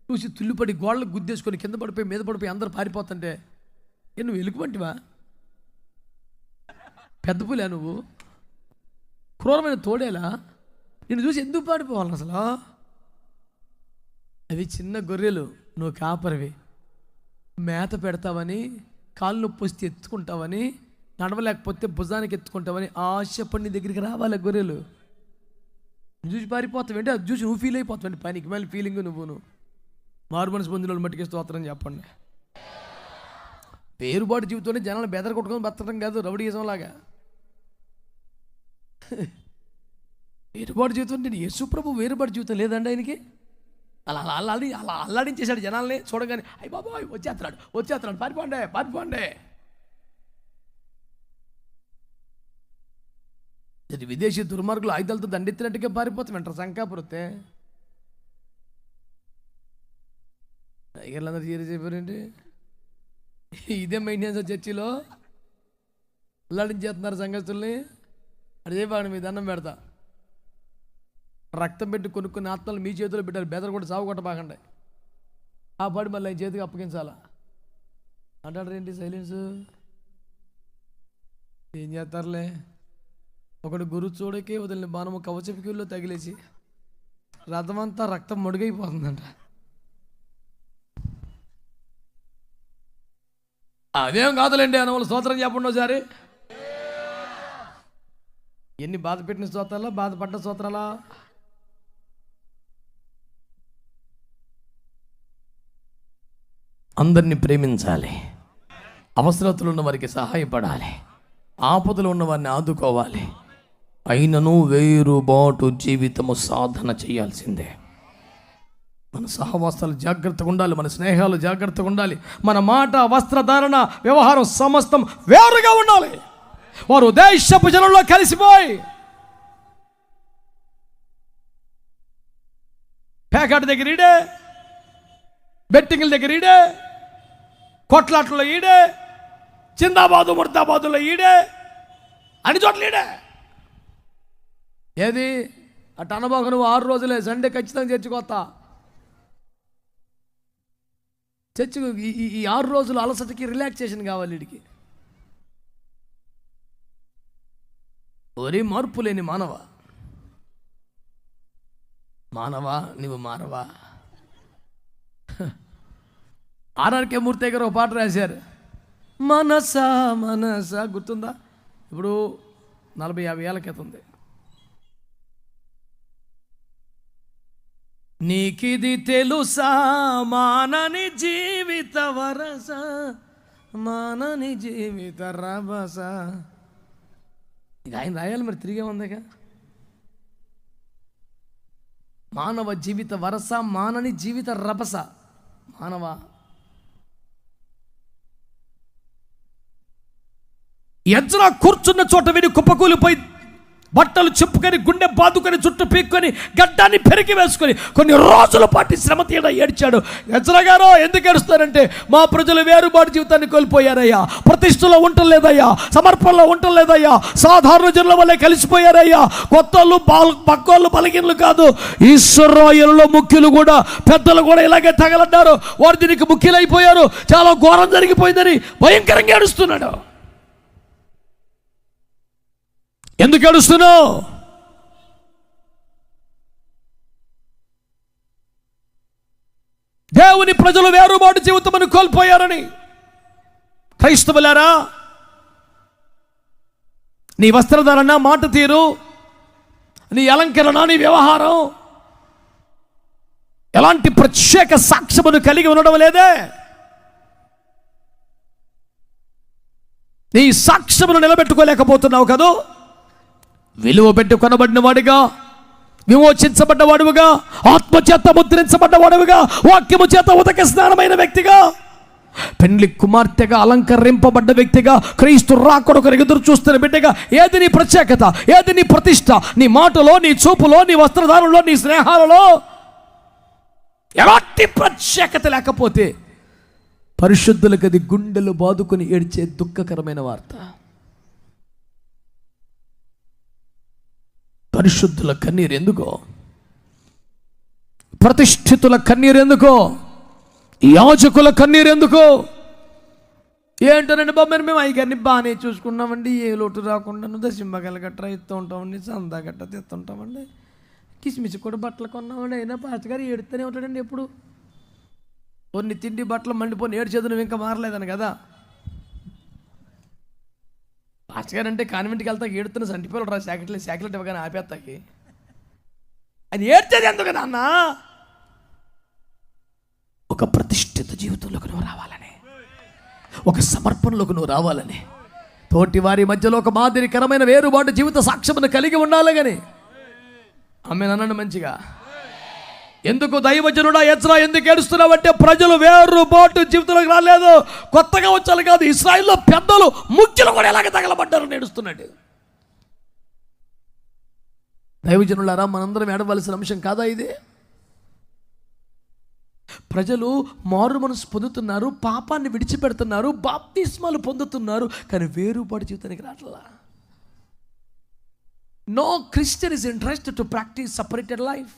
చూసి తుల్లిపడి గోళ్ళకు గుద్దేసుకొని కింద పడిపోయి మీద పడిపోయి అందరూ పారిపోతుంటే నువ్వు ఎలుగుబంటివా? పెద్ద పులా నువ్వు? క్రూరమైన తోడేలా? నేను చూసి ఎందుకు పాడిపోవాలి అసలు? అవి చిన్న గొర్రెలు, నువ్వు కాపరివి, మేత పెడతావని, కాళ్ళు నొప్పి వస్తే ఎత్తుకుంటావని, నడవలేకపోతే భుజానికి ఎత్తుకుంటావని ఆశపడి నీ దగ్గరికి రావాలి గొర్రెలు. చూసి పారిపోతావంటే అది చూసి నువ్వు ఫీల్ అయిపోతావండి. పనికి మళ్ళీ ఫీలింగ్ నువ్వు మారు మనసు పొందిన మట్టికి స్తోత్రం చెప్పండి. పేరుబాటు జీవితంలో జనాలు బెదర కొట్టుకొని బతకడం కాదు, రౌడీజంలాగా. వేరుబాటు జీవితం నేను యేసు ప్రభు వేరుబాటు జీవితం లేదండి ఆయనకి. అలా అల్లాడించేశాడు జనాల్ని. చూడగానే అయ్యి బాబాయ్ వచ్చేస్తున్నాడు పారిపోండే. విదేశీ దుర్మార్గులు ఆయుధాలతో దండెత్తినట్టుగా పారిపోతాం అంటారు శంకాపురతే. టైగర్లు అందరూ సీరియస్ అయిపోయారండి. ఇదే మెయింటెనెన్స్ చర్చిలో అల్లాడించేస్తున్నారు సంఘస్థుల్ని. అదే వాడిని మీ దండం పెడతా, రక్తం పెట్టి కొనుక్కుని ఆత్మలు మీ చేతిలో పెట్టారు, బెదరు కూడా సాగు కొట్టబాకండి, ఆ పాడి మళ్ళీ ఆయన చేతికి అప్పగించాలా అంటాడు. ఏంటి సైలెన్స్? ఏం చేస్తారులే. ఒకడు గురు చూడకి వదిలిన బాణము కవచపికిల్లో తగిలేసి రథమంతా రక్తం మడుగైపోతుందంట. అదేం కాదులేండి అన్న వాళ్ళు స్తోత్రం చెప్పండి ఒకసారి. ఎన్ని బాధ పెట్టిన స్తోత్రాలా, బాధపడ్డ స్తోత్రాలా? అందరినీ ప్రేమించాలి, అవసరతలు ఉన్న వారికి సహాయపడాలి, ఆపదలు ఉన్న వారిని ఆదుకోవాలి. అయినను వేరుబాటు జీవితము సాధన చేయాల్సిందే. మన సహవాసాలు జాగ్రత్తగా ఉండాలి, మన స్నేహాలు జాగ్రత్తగా ఉండాలి, మన మాట, వస్త్రధారణ, వ్యవహారం సమస్తం వేరుగా ఉండాలి. వారు దేశపు జనంలో కలిసిపోయి పేకాట దగ్గర ఈడే, బెట్టింగ్ల దగ్గర ఈడే, కొట్లాట్లలో ఈడే, జిందాబాదు ముర్దాబాదులో ఈడే, అన్ని చోట్ల ఈడే. ఏది అటు అనబాకు, నువ్వు 6 రోజులే, సండే ఖచ్చితంగా చర్చికొస్తా. చర్చి ఈ 6 రోజులు అలసటకి రిలాక్సేషన్ కావాలి వీడికి. ఒరే మార్పు లేని మానవా నువ్వు మానవా. ఆర్ఆర్కే మూర్తి గారు ఒక పాట రాశారు, మనసా మనసా, గుర్తుందా? ఇప్పుడు 40-50 ఏళ్ళ క్రితం ఉంది. నీకిది తెలుసా మానని జీవిత వరస, మానని జీవిత రభస. ఇక ఆయన రాయాలి మరి, తిరిగే ఉందిగా. మానవ జీవిత వరస, మానని జీవిత రభస. మానవ ఎజ్రా కూర్చున్న చోట విని కుప్పకూలిపోయి బట్టలు చెప్పుకొని, గుండె బాదుకొని, చుట్టూ పీక్కొని, గడ్డాన్ని పెరిగి వేసుకొని కొన్ని రోజుల పాటు శ్రమ తీయడం ఏడ్చాడు. ఎజ్రా గారు ఎందుకు ఏడుస్తారంటే, మా ప్రజలు వేరుబాటు జీవితాన్ని కోల్పోయారయ్యా, ప్రతిష్టలో ఉండలేదయ్యా, సమర్పణలో ఉండలేదయ్యా, సాధారణ జనుల వల్లే కలిసిపోయారయ్యా, కొత్తోళ్ళు పక్కోళ్ళు బలహీనలు కాదు, ఇశ్రాయేలులో ముఖ్యులు కూడా, పెద్దలు కూడా ఇలాగే తగలడ్డారు, వారు దీనికి ముఖ్యులైపోయారు, చాలా ఘోరం జరిగిపోయిందని భయంకరంగా ఏడుస్తున్నాడు. ఎందుకు ఏడుస్తున్నావు? దేవుని ప్రజలు వేరుబాటు జీవితమును కోల్పోయారని. క్రైస్తవులారా, నీ వస్త్రధారణ, మాట తీరు, నీ అలంకరణ, నీ వ్యవహారం ఎలాంటి ప్రత్యేక సాక్ష్యమును కలిగి ఉండడం లేదే. నీ సాక్ష్యమును నిలబెట్టుకోలేకపోతున్నావు కదూ. విలువ పెట్టి కొనబడిన వాడిగా, విమోచించబడ్డవాడుగా, ఆత్మచేత ముద్రించబడ్డవాడుగా, వాక్యము చేత ఉదక స్నానమైన వ్యక్తిగా, పెండ్లి కుమార్తెగా అలంకరింపబడ్డ వ్యక్తిగా, క్రీస్తు రాకడొక ఎదురు చూస్తున్న బిడ్డగా, ఏది నీ ప్రత్యేకత, ఏది నీ ప్రతిష్ట? నీ మాటలో, నీ చూపులో, నీ వస్త్రధారణలో, నీ స్నేహాలలో ఎలాంటి ప్రత్యేకత లేకపోతే పరిశుద్ధులకు అది గుండెలు బాదుకొని ఏడ్చే దుఃఖకరమైన వార్త. పరిశుద్ధుల కన్నీరు ఎందుకో, ప్రతిష్ఠితుల కన్నీరు ఎందుకో, యాజకుల కన్నీరు ఎందుకో? ఏంటోనండి బాబు, మేము అయ్యగారిని బాగానే చూసుకున్నామండి, ఏ లోటు రాకుండా దశంబగల గట్రా ఇస్తూ ఉంటామండి, సందా గట్ట తెస్తుంటామండి, కిస్మిసి కూడా బట్టలు కొన్నామండి, అయినా పాస్టర్ గారు ఏడుతూనే ఉంటాడండి ఎప్పుడు. కొన్ని తిండి బట్టలు మండిపోయి ఏడ్చేది, నువ్వు ఇంకా మారలేదని కదా. పాస్టర్ గారు అంటే కాన్వెంట్కి వెళ్తా ఏడుతున్న సంటిపిల్లలు రా, శాఖలెట్ ఇవ్వగానే ఆపేస్తాకి. అది ఏడ్చేది ఎందుకు కదా అన్న? ఒక ప్రతిష్ఠిత జీవితంలోకి నువ్వు రావాలని, ఒక సమర్పణలోకి నువ్వు రావాలని, తోటి వారి మధ్యలో ఒక మాదిరికరమైన వేరుబాటు జీవిత సాక్ష్యమును కలిగి ఉండాలి. కానీ ఆమె నన్ను మంచిగా, ఎందుకు దైవజనుడా ఎజ్రా ఎందుకు ఏడుస్తున్నావంటే, ప్రజలు వేరుబాటు జీవితంలోకి రాలేదు, కొత్తగా వచ్చాలి కాదు, ఇశ్రాయేల్లో పెద్దలు ముఖ్యులు కూడా ఎలాగ తగలబడ్డారని ఏడుస్తున్నాడు. దైవజనులారా, మనందరం ఏడవలసిన అంశం కాదా ఇది? ప్రజలు మారు మనసు పొందుతున్నారు, పాపాన్ని విడిచిపెడుతున్నారు, బాప్తిస్మాలు పొందుతున్నారు, కానీ వేరుబాటు జీవితానికి రావట్లా. No Christian is interested to practice separated life.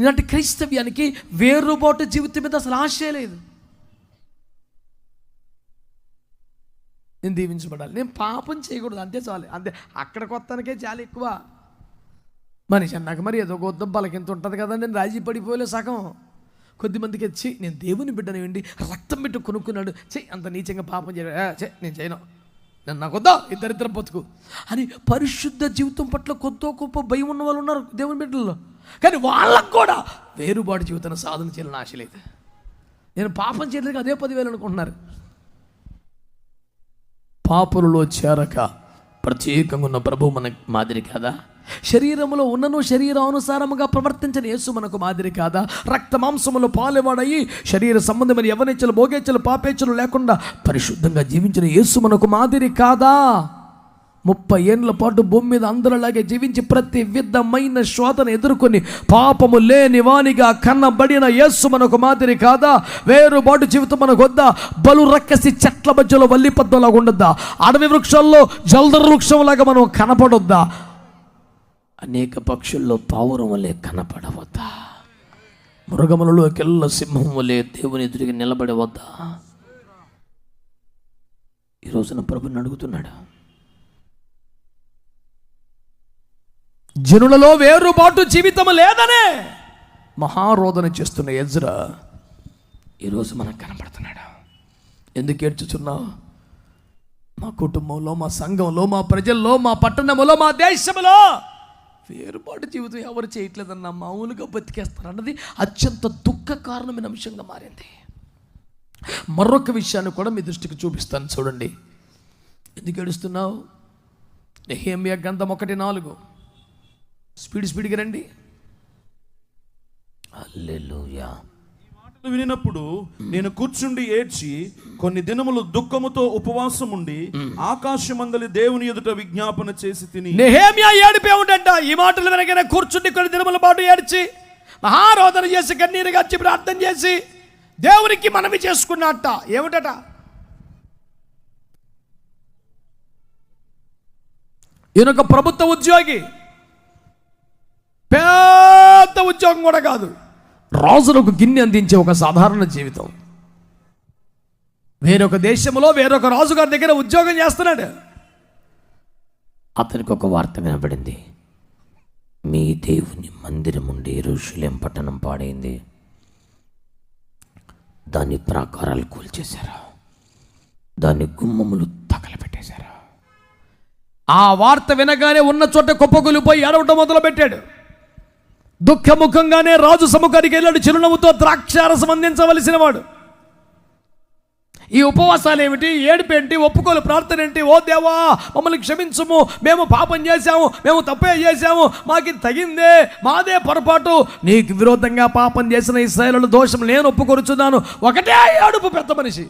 ఇలాంటి క్రైస్తవ్యానికి వేరుబాటు జీవితం మీద అసలు ఆశే లేదు. నేను దీవించబడాలి, నేను పాపం చేయకూడదు, అంతే చాలు, అంతే. అక్కడ కొత్తనికే చాలా ఎక్కువ. మనిషి అన్నాక మరి ఏదో గొద్ద బలకింత ఉంటుంది కదా, నేను రాజీ పడిపోలే సగం. కొద్దిమందికి వచ్చి నేను దేవుని బిడ్డను వెండి రక్తం పెట్టి కొనుక్కున్నాడు, చెయ్యి అంత నీచంగా పాపం చేయడం, నేను చేయను, నేను నాకు వద్దా ఇద్దరిద్దరం బతుకు అని. పరిశుద్ధ జీవితం పట్ల కొద్దో గొప్ప భయం ఉన్న వాళ్ళు ఉన్నారు దేవుని బిడ్డల్లో, కానీ వాళ్ళకు కూడా వేరుబాటు జీవితాన్ని సాధన చేయాలని ఆశ లేదు. నేను పాపం చేయలేదు అదే 10,000 అనుకుంటున్నారు. పాపులలో చేరక ప్రత్యేకంగా ఉన్న ప్రభు మనకు మాదిరి కాదా? శరీరములో ఉన్నను శరీరానుసారముగా ప్రవర్తించిన యేసు మనకు మాదిరి కాదా? రక్త మాంసములో పాలెవాడయి శరీర సంబంధమైన యవనేచ్ఛలు భోగేచ్ఛలు పాపేచ్ఛలు లేకుండా పరిశుద్ధంగా జీవించిన యేసు మనకు మాదిరి కాదా? 30 ఏండ్ల పాటు భూమి మీద అందరిలాగే జీవించి ప్రతి విధమైన శోధన ఎదుర్కొని పాపము లేని వానిగా కన్నబడిన యేసు మనకు మాదిరి కాదా? వేరుబాటు జీవితం మనకు వద్దా? బలు రక్కసి చెట్ల మధ్యలో వల్లిపద్దంలాగా ఉండొద్దా? అడవి వృక్షాల్లో జల్దర వృక్షంలాగా మనం కనపడొద్దా? అనేక పక్షుల్లో పావురం వలె కనపడవద్దా? మృగములలో కెల్ల సింహం వలె దేవుని ఎదురుగా నిలబడవద్దా? ఈ రోజున ప్రభుని అడుగుతున్నాడు. జనులలో వేరుబాటు జీవితం లేదనే మహారోదన చేస్తున్న ఎజ్రా ఈరోజు మనకు కనపడుతున్నాడు. ఎందుకు ఏడ్చుచున్నావు? మా కుటుంబంలో, మా సంఘంలో, మా ప్రజల్లో, మా పట్టణంలో, మా దేశంలో వేరుబాటు జీవితం ఎవరు చేయట్లేదన్న మామూలుగా బతికేస్తారన్నది అత్యంత దుఃఖకారణమైన అంశంగా మారింది. మరొక విషయాన్ని కూడా మీ దృష్టికి చూపిస్తాను, చూడండి. ఎందుకు ఏడుస్తున్నావు? నెహెమ్యా గ్రంథం 1:4. స్పీడ్గా రండి. హల్లెలూయా. మాటలు వినినప్పుడు నేను కూర్చుండి ఏడ్చి కొన్ని దినములు దుఃఖముతో ఉపవాసం ఉండి ఆకాశమందలి దేవుని ఎదుట విజ్ఞాపన చేసి తిని. నెహెమ్యా ఏడిపే ఉండంట. ఈ మాటలు వెనకనే కూర్చుండి కొన్ని దినముల పాటు ఏడ్చి మహారోదన చేసి కన్నీరు గచ్చి ప్రార్థన చేసి దేవునికి మనవి చేసుకున్నట్ట. ఏమిటట? ఈయనొక ప్రభుత్వ ఉద్యోగి, పెద్ద ఉద్యోగం కూడా కాదు, రాజులకు గిన్నె అందించే ఒక సాధారణ జీవితం. వేరొక దేశంలో వేరొక రాజుగారి దగ్గర ఉద్యోగం చేస్తున్నాడు. అతనికి ఒక వార్త వినబడింది. మీ దేవుని మందిరం ఉండి యెరూషలేం పట్టణం పాడైంది, దాని ప్రాకారాలు కూల్చేశారు, దాని గుమ్మములు తగలబెట్టేశారు. ఆ వార్త వినగానే ఉన్న చోట కుప్పకూలిపోయి ఏడవటం మొదలు పెట్టాడు. దుఃఖముఖంగానే రాజు సముఖానికి వెళ్ళాడు. చిరునవ్వుతో ద్రాక్షారసం అందించవలసిన వాడు. ఈ ఉపవాసాలు ఏమిటి, ఏడుపేంటి, ఒప్పుకోలు ప్రార్థన ఏంటి? ఓ దేవా మమ్మల్ని క్షమించుము, మేము పాపం చేశాము, మేము తప్పే చేశాము, మాకు తగిందే, మాదే పొరపాటు, నీకు విరోధంగా పాపం చేసిన ఇశ్రాయేలు దోషం నేను ఒప్పుకొరుచున్నాను. ఒకటే ఏడుపు పెద్ద మనిషి.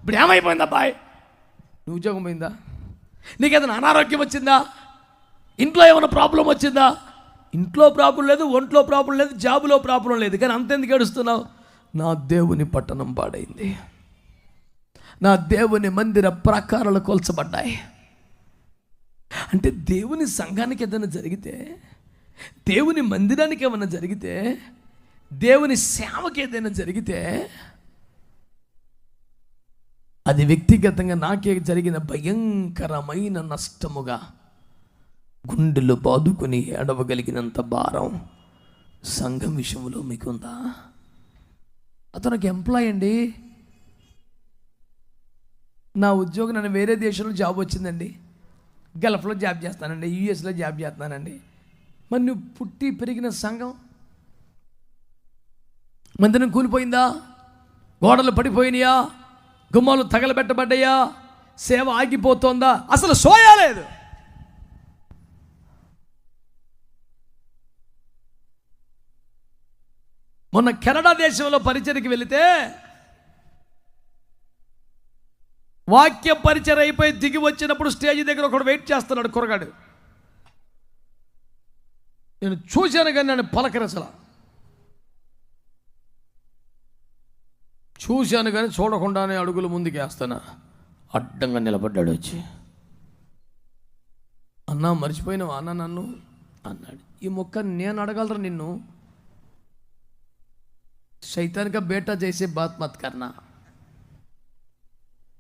ఇప్పుడు ఏమైపోయింది అబ్బాయి? నీ ఉద్యోగం పోయిందా? నీకేదైనా అనారోగ్యం వచ్చిందా? ఇంట్లో ఏమైనా ప్రాబ్లం వచ్చిందా? ఇంట్లో ప్రాబ్లం లేదు, ఒంట్లో ప్రాబ్లం లేదు, జాబులో ప్రాబ్లం లేదు, కానీ అంతెందుకు ఏడుస్తున్నావు? నా దేవుని పట్టణం పాడైంది, నా దేవుని మందిర ప్రాకారాలు కొల్చబడ్డాయి. అంటే దేవుని సంఘానికి ఏదైనా జరిగితే, దేవుని మందిరానికి ఏమైనా జరిగితే, దేవుని సేవకి ఏదైనా జరిగితే అది వ్యక్తిగతంగా నాకే జరిగిన భయంకరమైన నష్టముగా గుండెలు బాదుకుని ఏడవగలిగినంత భారం సంఘం విషయంలో మీకుందా? అతను ఒక ఎంప్లాయ్ అండి. నా ఉద్యోగం, నన్ను వేరే దేశంలో జాబ్ వచ్చిందండి, గల్ఫ్లో జాబ్ చేస్తానండి, యూఎస్లో జాబ్ చేస్తానండి. మరి నువ్వు పుట్టి పెరిగిన సంఘం మందిరం కూలిపోయిందా? గోడలు పడిపోయినాయా? గుమ్మాలు తగలబెట్టబడ్డాయా? సేవ ఆగిపోతుందా? అసలు సోయాలేదు. మొన్న కెనడా దేశంలో పరిచర్యకి వెళితే వాక్య పరిచయం అయిపోయి దిగి వచ్చినప్పుడు స్టేజ్ దగ్గర ఒకడు వెయిట్ చేస్తున్నాడు, కురగాడు. నేను చూశాను కానీ నన్ను పలకరించలా. చూశాను కానీ చూడకుండానే అడుగులు ముందుకు వేస్తాను. అడ్డంగా నిలబడ్డాడు వచ్చి. అన్నా మర్చిపోయినావా అన్న నన్ను అన్నాడు. ఈ మొక్క నేను అడగలరా నిన్ను? शैतान का बेटा जैसे बात मत करना,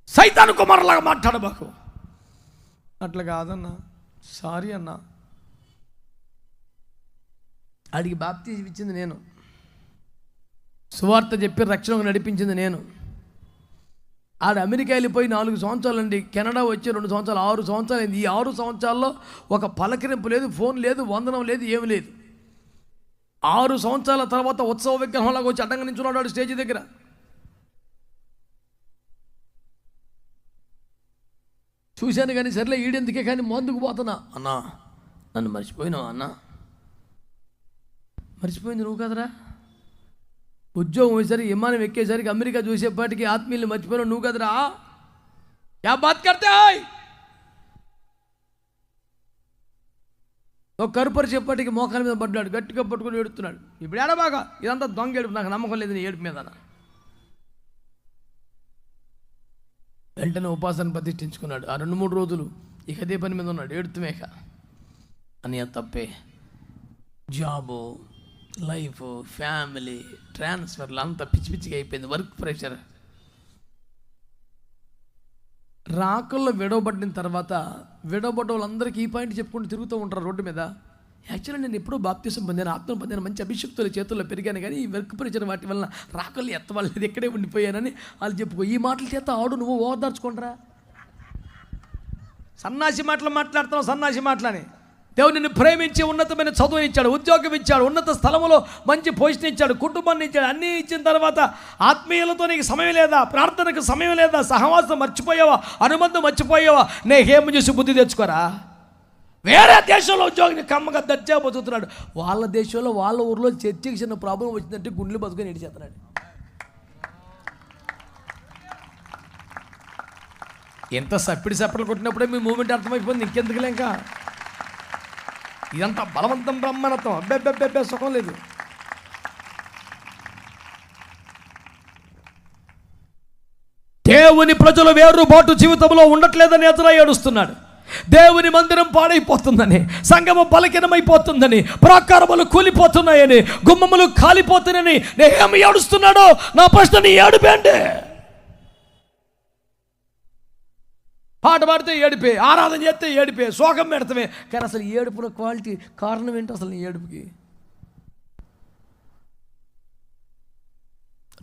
సైతాను కుమారులాగా మాట్లాడబాకు. అట్లా కాదన్నా, సారీ అన్నా. అడిగి బాప్తిజం ఇచ్చింది నేను, సువార్త చెప్పి రక్షణకు నడిపించింది నేను. ఆడ అమెరికా వెళ్ళిపోయి 4 సంవత్సరాలండి, కెనడా వచ్చి 2 సంవత్సరాలు, 6 సంవత్సరాలు అయింది. ఈ 6 సంవత్సరాల్లో ఒక పలకరింపు లేదు, ఫోన్ లేదు, వందనం లేదు, ఏమి లేదు. 6 సంవత్సరాల తర్వాత ఉత్సవ విగ్రహంలాగా వచ్చి అడ్డంగా నించున్నాడు స్టేజ్ దగ్గర. చూశాను కానీ సర్లే ఈడెందుకే కానీ ముందుకు పోతున్నా. అన్నా నన్ను మర్చిపోయినావా అన్నా? మర్చిపోయింది నువ్వు కదరా. ఉద్యోగం వచ్చేసరికి విమానం ఎక్కేసరికి అమెరికా చూసేపాటికి ఆత్మీయులు మర్చిపోయినావు నువ్వు కదరా. యా బాత్ కర్తే హాయ్. ఒక కరుపరి చెప్పటికి మోకాల మీద పడ్డాడు, గట్టిగా పట్టుకుని ఏడుతున్నాడు. ఇప్పుడు ఏడా బాగా ఇదంతా దొంగ ఏడుపు, నాకు నమ్మకం లేదు నీ ఏడుపు మీద. వెంటనే ఉపాసన ప్రతిష్ఠించుకున్నాడు. ఆ 2-3 రోజులు ఇక అదే పని మీద ఉన్నాడు, ఏడుతుమేక. అని తప్పే జాబు, లైఫ్, ఫ్యామిలీ, ట్రాన్స్ఫర్లు అంతా పిచ్చి పిచ్చిగా అయిపోయింది, వర్క్ ప్రెషర్. రాకల్లో విడవబడిన తర్వాత విడవబడ్డ వాళ్ళందరికీ ఈ పాయింట్ చెప్పుకుంటూ తిరుగుతూ ఉంటారు రోడ్డు మీద. యాక్చువల్లీ నేను ఎప్పుడూ బాప్తిసం పొందాను, ఆత్మ పొందాను, మంచి అభిషక్తుల చేతుల్లో పెరిగాను, కానీ ఈ వర్క్ ప్రెషర్ వాటి వల్ల రాకళ్ళు ఎత్తవాలేదు, ఎక్కడే ఉండిపోయానని వాళ్ళు చెప్పుకో. ఈ మాటల చేత ఆడు నువ్వు ఓదార్చుకుంటారా. సన్నాసి మాటలు మాట్లాడుతున్నావు, సన్నాసి మాటలని. దేవుడు నిన్ను ప్రేమించి ఉన్నతమైన చదువు ఇచ్చాడు, ఉద్యోగం ఇచ్చాడు, ఉన్నత స్థలంలో మంచి పొజిషన్ ఇచ్చాడు, కుటుంబాన్ని ఇచ్చాడు. అన్నీ ఇచ్చిన తర్వాత ఆత్మీయులతో నీకు సమయం లేదా? ప్రార్థనకు సమయం లేదా? సహవాసం మర్చిపోయావా? అనుబంధం మర్చిపోయావా? నేహేం చూసి బుద్ధి తెచ్చుకోరా. వేరే దేశంలో ఉద్యోగిని కమ్మగా దర్జా బతుకుతున్నాడు, వాళ్ళ దేశంలో వాళ్ళ ఊర్లో చర్చకి చిన్న ప్రాబ్లం వచ్చిందంటే గుండెలు బతుకొని ఏడిచేస్తున్నాడు. ఎంత సప్పిడి కొట్టినప్పుడే మీ మూమెంట్ అర్థమైపోయింది, ఇంకెందుకులే ఇంకా. ఇదంతా బలవంతం బ్రహ్మణత్వం, అబ్బెబ్బెబ్బెబ్బే సుఖం లేదు. దేవుని ప్రజలు వేరుబాటు జీవితంలో ఉండట్లేదని ఎదురా ఏడుస్తున్నాడు. దేవుని మందిరం పాడైపోతుందని, సంగమం బలహీనమైపోతుందని, ప్రాకారములు కూలిపోతున్నాయని, గుమ్మములు కాలిపోతున్నాయని నేహేమి ఏడుస్తున్నాడో. నా ప్రశ్న నీ ఏడుపేంటి? పాట పాడితే ఏడిపే, ఆరాధన చేస్తే ఏడిపే, శోకం పెడతామే. కానీ అసలు ఏడుపుల క్వాలిటీ కారణం ఏంటి అసలు నీ ఏడుపుకి?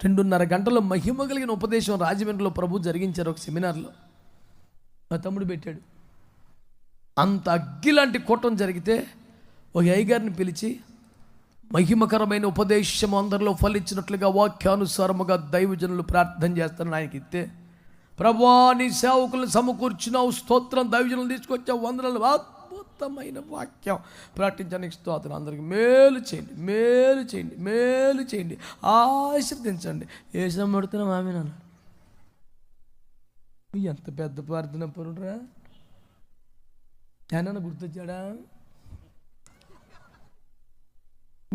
2.5 గంటల మహిమ కలిగిన ఉపదేశం రాజమండ్రిలో ప్రభు జరిగించారు ఒక సెమినార్లో. మా తమ్ముడు పెట్టాడు. అంత అగ్గిలాంటి కూటం జరిగితే ఒక అయ్యగారిని పిలిచి మహిమకరమైన ఉపదేశం అందరిలో ఫలించినట్లుగా వాక్యానుసారముగా దైవజనులు ప్రార్థన చేస్తారని ఆయనకి ఇస్తే, ప్రభువా నీ సేవకులను సమకూర్చినావు, స్తోత్రం, దైవజనులు తీసుకొచ్చావు, వందనాలు, అద్భుతమైన వాక్యం ప్రకటించడానికి స్తోత్రం, అందరికి మేలు చేయండి, మేలు చేయండి, మేలు చేయండి, ఆశీర్వదించండి, ఏసం పడుతున్నాం ఆమె. నాన్న ఎంత పెద్ద ప్రార్థన పరుడురా. ఏమన్నా గుర్తొచ్చాడా?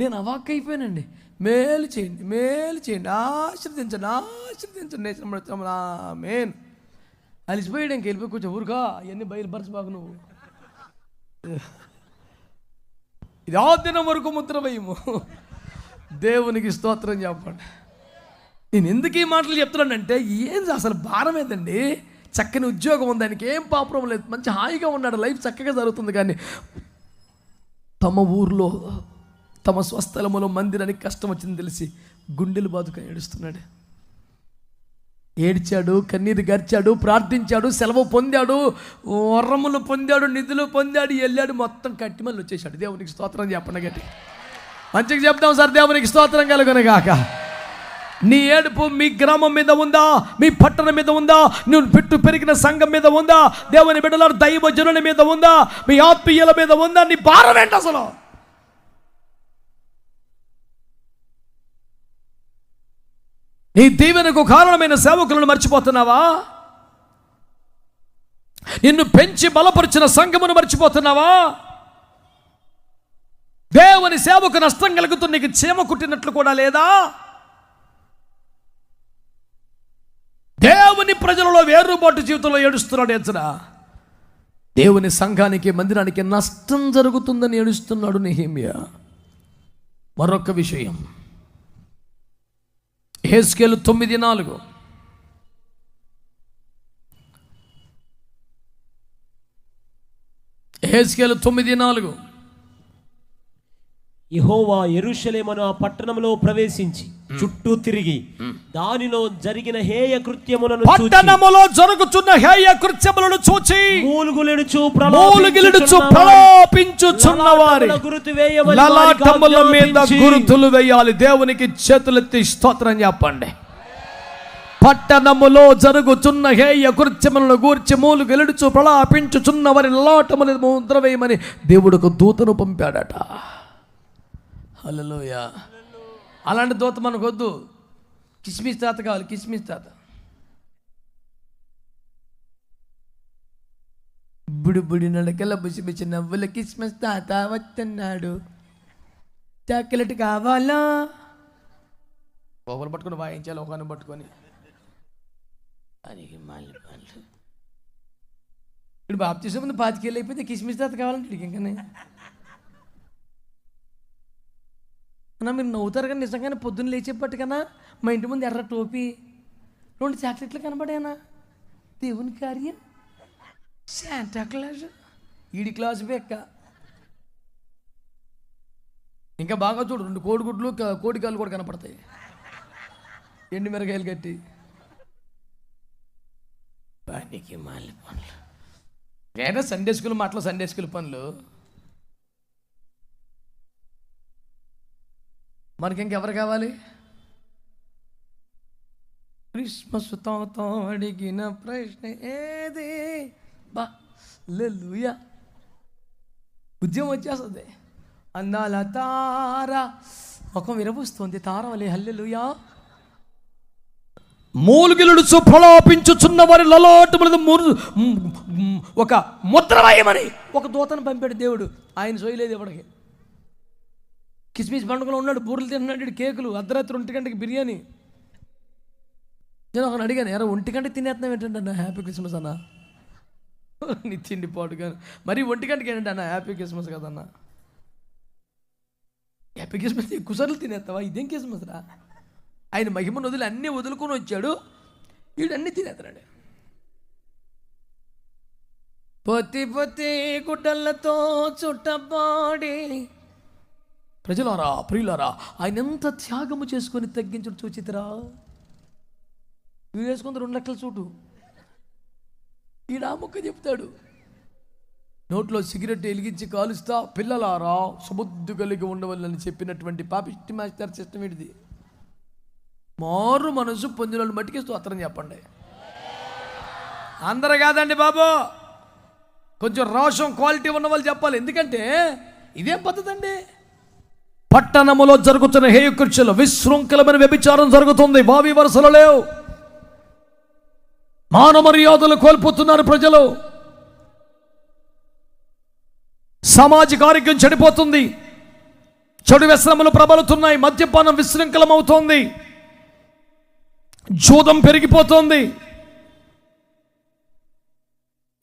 నేను అవాక్ అయిపోయానండి. మేలు చేయండి, మేలు చేయండి, ఆశీర్వదించండి, ఆశీర్వదించండి, ఆమేన్. అలిసిపోయాడు, ఇంక వెళ్ళిపోయి కొంచెం ఊరుగా అవన్నీ బయలుపరచబాకు నువ్వు. ఇది ఆ దినం వరకు ముద్ర వేయము. దేవునికి స్తోత్రం చెప్పండి. నేను ఎందుకు ఈ మాటలు చెప్తున్నానంటే, ఏం అసలు భారం ఏదండి? చక్కని ఉద్యోగం ఉంది, దానికి ఏం పాపం లేదు, మంచి హాయిగా ఉన్నాడు, లైఫ్ చక్కగా జరుగుతుంది. కానీ తమ ఊర్లో తమ స్వస్థలములో మందిరానికి కష్టం వచ్చింది తెలిసి గుండెలు బాదుకొని ఏడుస్తున్నాడు. ఏడ్చాడు, కన్నీరు గర్చాడు, ప్రార్థించాడు, సెలవు పొందాడు, వరములు పొందాడు, నిధులు పొందాడు, వెళ్ళాడు, మొత్తం కట్టిమల్లి వచ్చేసాడు. దేవునికి స్తోత్రం చెప్పండి గట్టి. మంచిగా చెప్తాం సార్, దేవునికి స్తోత్రం కలుగునుగాక. నీ ఏడుపు మీ గ్రామం మీద ఉందా? మీ పట్టణం మీద ఉందా? నువ్వు పెట్టు పెరిగిన సంఘం మీద ఉందా? దేవుని బిడ్డల దైవజనుల మీద ఉందా? మీ ఆత్మీయుల మీద ఉందా? నీ భారం ఏంటి అసలు? నీ దీవెనకు కారణమైన సేవకులను మర్చిపోతున్నావా? నిన్ను పెంచి బలపరిచిన సంఘమును మర్చిపోతున్నావా? దేవుని సేవకు నష్టం కలుగుతూ నీకు చీమ కుట్టినట్లు కూడా లేదా? దేవుని ప్రజలలో వేరుబాటు జీవితంలో ఏడుస్తున్నాడు. ఏడ్చడా? దేవుని సంఘానికి, మందిరానికి నష్టం జరుగుతుందని ఏడుస్తున్నాడు నెహెమ్యా. మరొక విషయం, యెహెజ్కేలు 9:4. యెహెజ్కేలు 9:4. యెహోవా యెరూషలేమును ఆ పట్టణంలో ప్రవేశించి చుట్టూ తిరిగి దానిలో జరిగిన హేయ కృత్యములను చూచి, పట్టణములో జరుగుతున్న హేయ కృత్యములను చూచి మూలుగులెడుచు ప్రలాపించుచున్న వారి లలాటముల మీద గురుతులు వేయాలి. దేవునికి చేతులెత్తి స్తోత్రం చెప్పండి. పట్టణములో జరుగుచున్న హేయ కృత్యములను గూర్చి మూలు గెలుడుచు ప్రలాపించుచున్న వారి లాటముని ముద్ర వేయమని దేవుడు దూతను పంపాడట. హల్లెలూయా. అలాంటి దూత మనకొద్దు. కిస్మిస్ తాత కావాలి, కిస్మిస్ తాత. బుడి నడకల బుసిబిసి నవ్వుల కిస్మిస్ తాత వస్తున్నాడు, చాక్లెట్ కావాలా? ఒకరు పట్టుకొని వాయించాలి, ఒకరిని పట్టుకొని. అది ఇప్పుడు బాప్తీసం ముందు 5 ఏళ్ళు అయిపోతే కిస్మిస్ తాత కావాలంటే ఇంకనే అన్నా మీరు నవ్వుతారు కానీ నిజంగానే పొద్దున్న లేచేపట్టుకన్నా మా ఇంటి ముందు ఎర్ర టోపీ 2 చాక్లెట్లు కనబడాయనా? దేవుని కార్యం, శాంటా క్లాస్, ఈడి క్లాస్ బెక్క. ఇంకా బాగా చూడు, 2 కోడిగుడ్లు కోడికాయలు కూడా కనపడతాయి, ఎండు మిరకాయలు కట్టి. పనికి మాలి పనులు వేరే సండే స్కూల్ మాటలు, సండే స్కూల్ పనులు. మనకి ఇంకెవరు కావాలి? క్రిస్మస్ తాత అడిగిన ప్రశ్న ఏది? బా హల్లెలూయా. ఉద్యమం వచ్చేస్తుంది. అందాల తార ముఖం విరబూస్తుంది, తార వలె. హల్లెలూయా. మూలుగిలుడుచు ప్రలాపించుచున్న వారి లలాటములను ఒక ముద్ర వేయమని ఒక దూతను పంపాడు దేవుడు. ఆయన సోయలేదు ఎవడికి. కిస్మిస్ పండుగలో ఉన్నాడు, బూరెలు తింటున్నాడు, కేకులు, అర్ధరాత్రి 1 గంటకి బిర్యానీ. నేను ఒకరిని అడిగాను, 1 గంటకి తినేస్తున్నావు ఏంటంటే అన్న, హ్యాపీ క్రిస్మస్ అన్న. నీ తిండి పాటు కానీ మరి 1 గంటకి ఏంటంటే అన్న, హ్యాపీ క్రిస్మస్ కదన్నా. హ్యాపీ క్రిస్మస్ ఎక్కువసార్లు తినేస్తావా? ఇదేం క్రిస్మస్ రా? ఆయన మహిమను వదిలి అన్నీ వదులుకొని వచ్చాడు, వీడన్నీ తినేస్తున్నాడు. పొత్తి పొత్తి గుడ్డలతో చుట్టబాడి. ప్రజలారా, ప్రియులారా, ఆయన ఎంత త్యాగము చేసుకొని తగ్గించుడు చూచితరా. వీడు వేసుకుంది 2 లక్షల చూటు, ఈడ ముక్క చెప్తాడు. నోట్లో సిగరెట్ వెలిగించి కాలుస్తా, పిల్లలారా సుబుద్ధి కలిగి ఉండవాలని చెప్పినటువంటి పాపిష్టి మాస్టర్ సిస్టమ్ ఏంటిది? మారు మనసు పొందిన మట్టికి స్తోత్రం చెప్పండి. అందరు కాదండి బాబు, కొంచెం రోషం క్వాలిటీ ఉన్న వాళ్ళు చెప్పాలి. ఎందుకంటే ఇదేం పద్ధతి అండి? పట్టణములో జరుగుతున్న హేయకృత్యాలు, విశృంఖలమైన వ్యభిచారం జరుగుతుంది. వావి వరుసలు లేవు, మానవ మర్యాదలు కోల్పోతున్నారు ప్రజలు, సామాజిక ఆరోగ్యం చెడిపోతుంది, చెడు వ్యసనములు ప్రబలుతున్నాయి, మద్యపానం విశృంఖలం అవుతోంది, జూదం పెరిగిపోతోంది,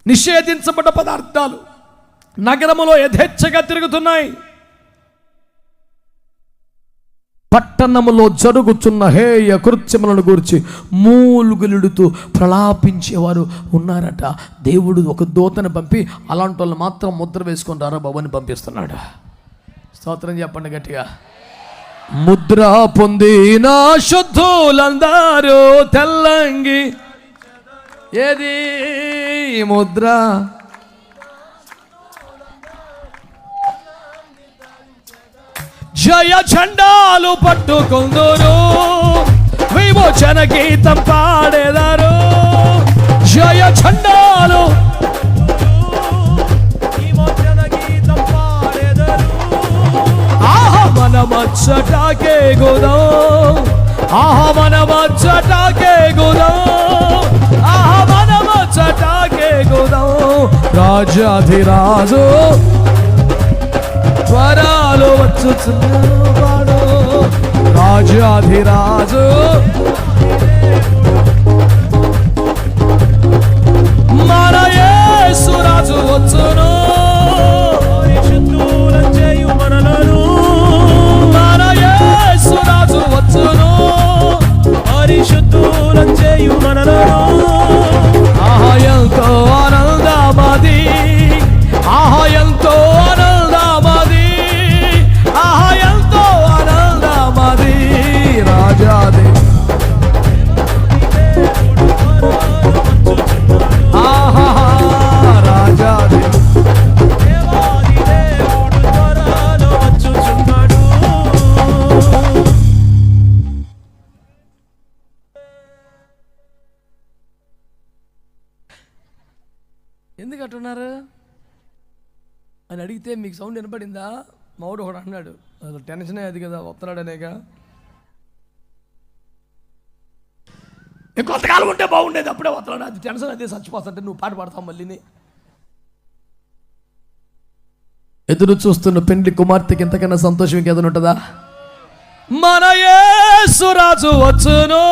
నిషేధించబడ్డ పదార్థాలు నగరములో యథేచ్ఛగా తిరుగుతున్నాయి. పట్టణములో జరుగుతున్న హేయ కృత్యములను గురించి మూలుగులుడుతూ ప్రలాపించేవారు ఉన్నారట. దేవుడు ఒక దూతను పంపి అలాంటి వాళ్ళు మాత్రం ముద్ర వేసుకుంటారా బాబుని పంపిస్తున్నాడు. స్తోత్రం చెప్పండి గట్టిగా. ముద్ర పొందిన శుద్ధులందరూ తెల్లంగి. ఏది ముద్ర? జయ చండాలు పట్టుకుందురు, విమోచన గీతం పాడేదారు. జయ చండాలు విమోచన గీతం పాడేదారు. ఆహ మన మచ్చటాకే గుదం, ఆహ మన మచ్చటాకే గుదం, ఆహ మన మచ్చటాకే గుదం. రాజాధిరాజు స్వరాలు వచ్చుచున్నాడు, రాజాధిరాజు మన యేసురాజు వచ్చును. మనలను మన యేసురాజు వచ్చును, పరిశుద్ధులం చేయు మనలను. ఆహా ఎంతో ఆనందమది, ఆహా ఎంతో ఆనందమది, ఆహా ఎంతో ఆనందమది. ఎక్కడున్నారు అని అడిగితే మీకు సౌండ్ వినపడిందా? మావాడు ఒకడు అన్నాడు, అసలు టెన్షనే అది కదా, వస్తున్నాడనేగా. కొంతకాలం ఉంటే బాగుండేది, అప్పుడే వస్తున్నాడు, అది టెన్షన్, అదే చచ్చిపోతుంటే నువ్వు పాట పాడతావు మళ్ళీని. ఎదురు చూస్తున్న పెండ్లి కుమార్తెకి ఇంతకన్నా సంతోషం ఇంకేదైనా ఉంటుందా? మన యేసు రాజు వచ్చును,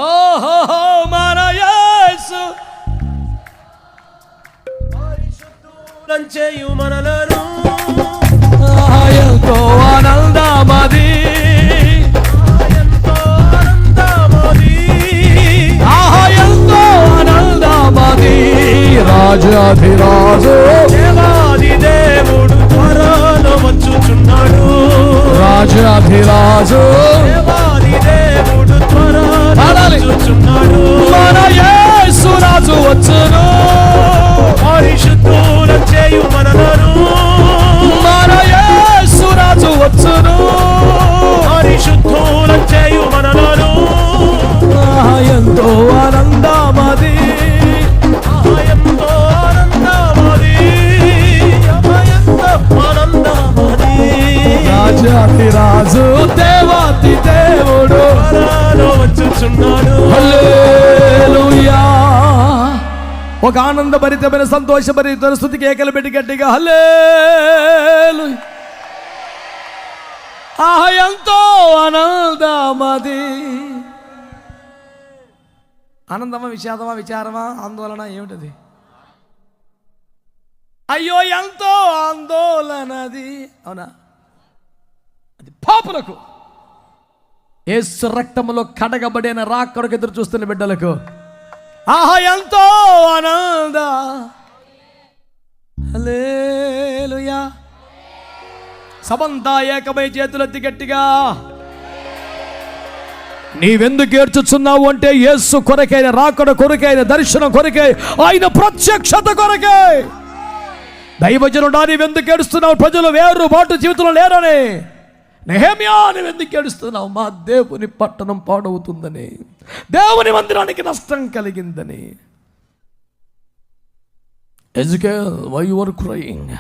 ఓహో మన యేసు చేయు మనలను, ఎంతో ఆనందమది, ఎంతో ఆనందమది, ఎంతో ఆనందమది. రాజాధిరాజు దేవాది దేవుడు త్వరలో వచ్చుచున్నాడు, రాజాధిరాజు దేవాది దేవుడు త్వరలో వచ్చుచున్నాడు. మన యేసు రాజు వచ్చును, పరిశుద్ధుల చేయు మనలను, మన యేసు రాజు వచ్చును, పరిశుద్ధుల చేయు మనలను, ఎంతో ఆనందమది, ఎంతో ఆనందమది, ఎంతో ఆనందమది. రాజాధిరాజు దేవాతి దేవుడు త్వరలో వచ్చుచున్నాడు. హల్లెలూయా. ఒక ఆనందభరితమైన సంతోషభరితమైన స్తుతి కేకలు పెట్టి గట్టిగా హల్లెలూయా. ఎంతో ఆనందమది. ఆనందమా, విషాదమా, విచారమా, ఆందోళన, ఏమిటది? అయ్యో ఎంతో ఆందోళనది, అవునా? అది పాపులకు, యేసు రక్తములో కడగబడిన రాకడకు ఎదురు చూస్తున్న బిడ్డలకు ఎంతో ఆనంద. హల్లెలూయా. సబంతా ఏకమై చేతులెత్తి గట్టిగా. నీవెందుకు ఏడ్చుచున్నావు అంటే యేసు కొరకైన రాకడ కొరకైన దర్శనం కొరకై, ఆయన ప్రత్యక్షత కొరకై. దైవజనుడా నీవెందుకు ఏడుస్తున్నావు? ప్రజలు వేరు బాటు జీవితంలో లేరని. నెహెమ్యా నువ్వెందుకు ఏడుస్తున్నావు? మా దేవుని పట్టణం పాడవుతుందని, దేవుని మందిరానికి నష్టం కలిగిందని. Ezekiel, why you are crying?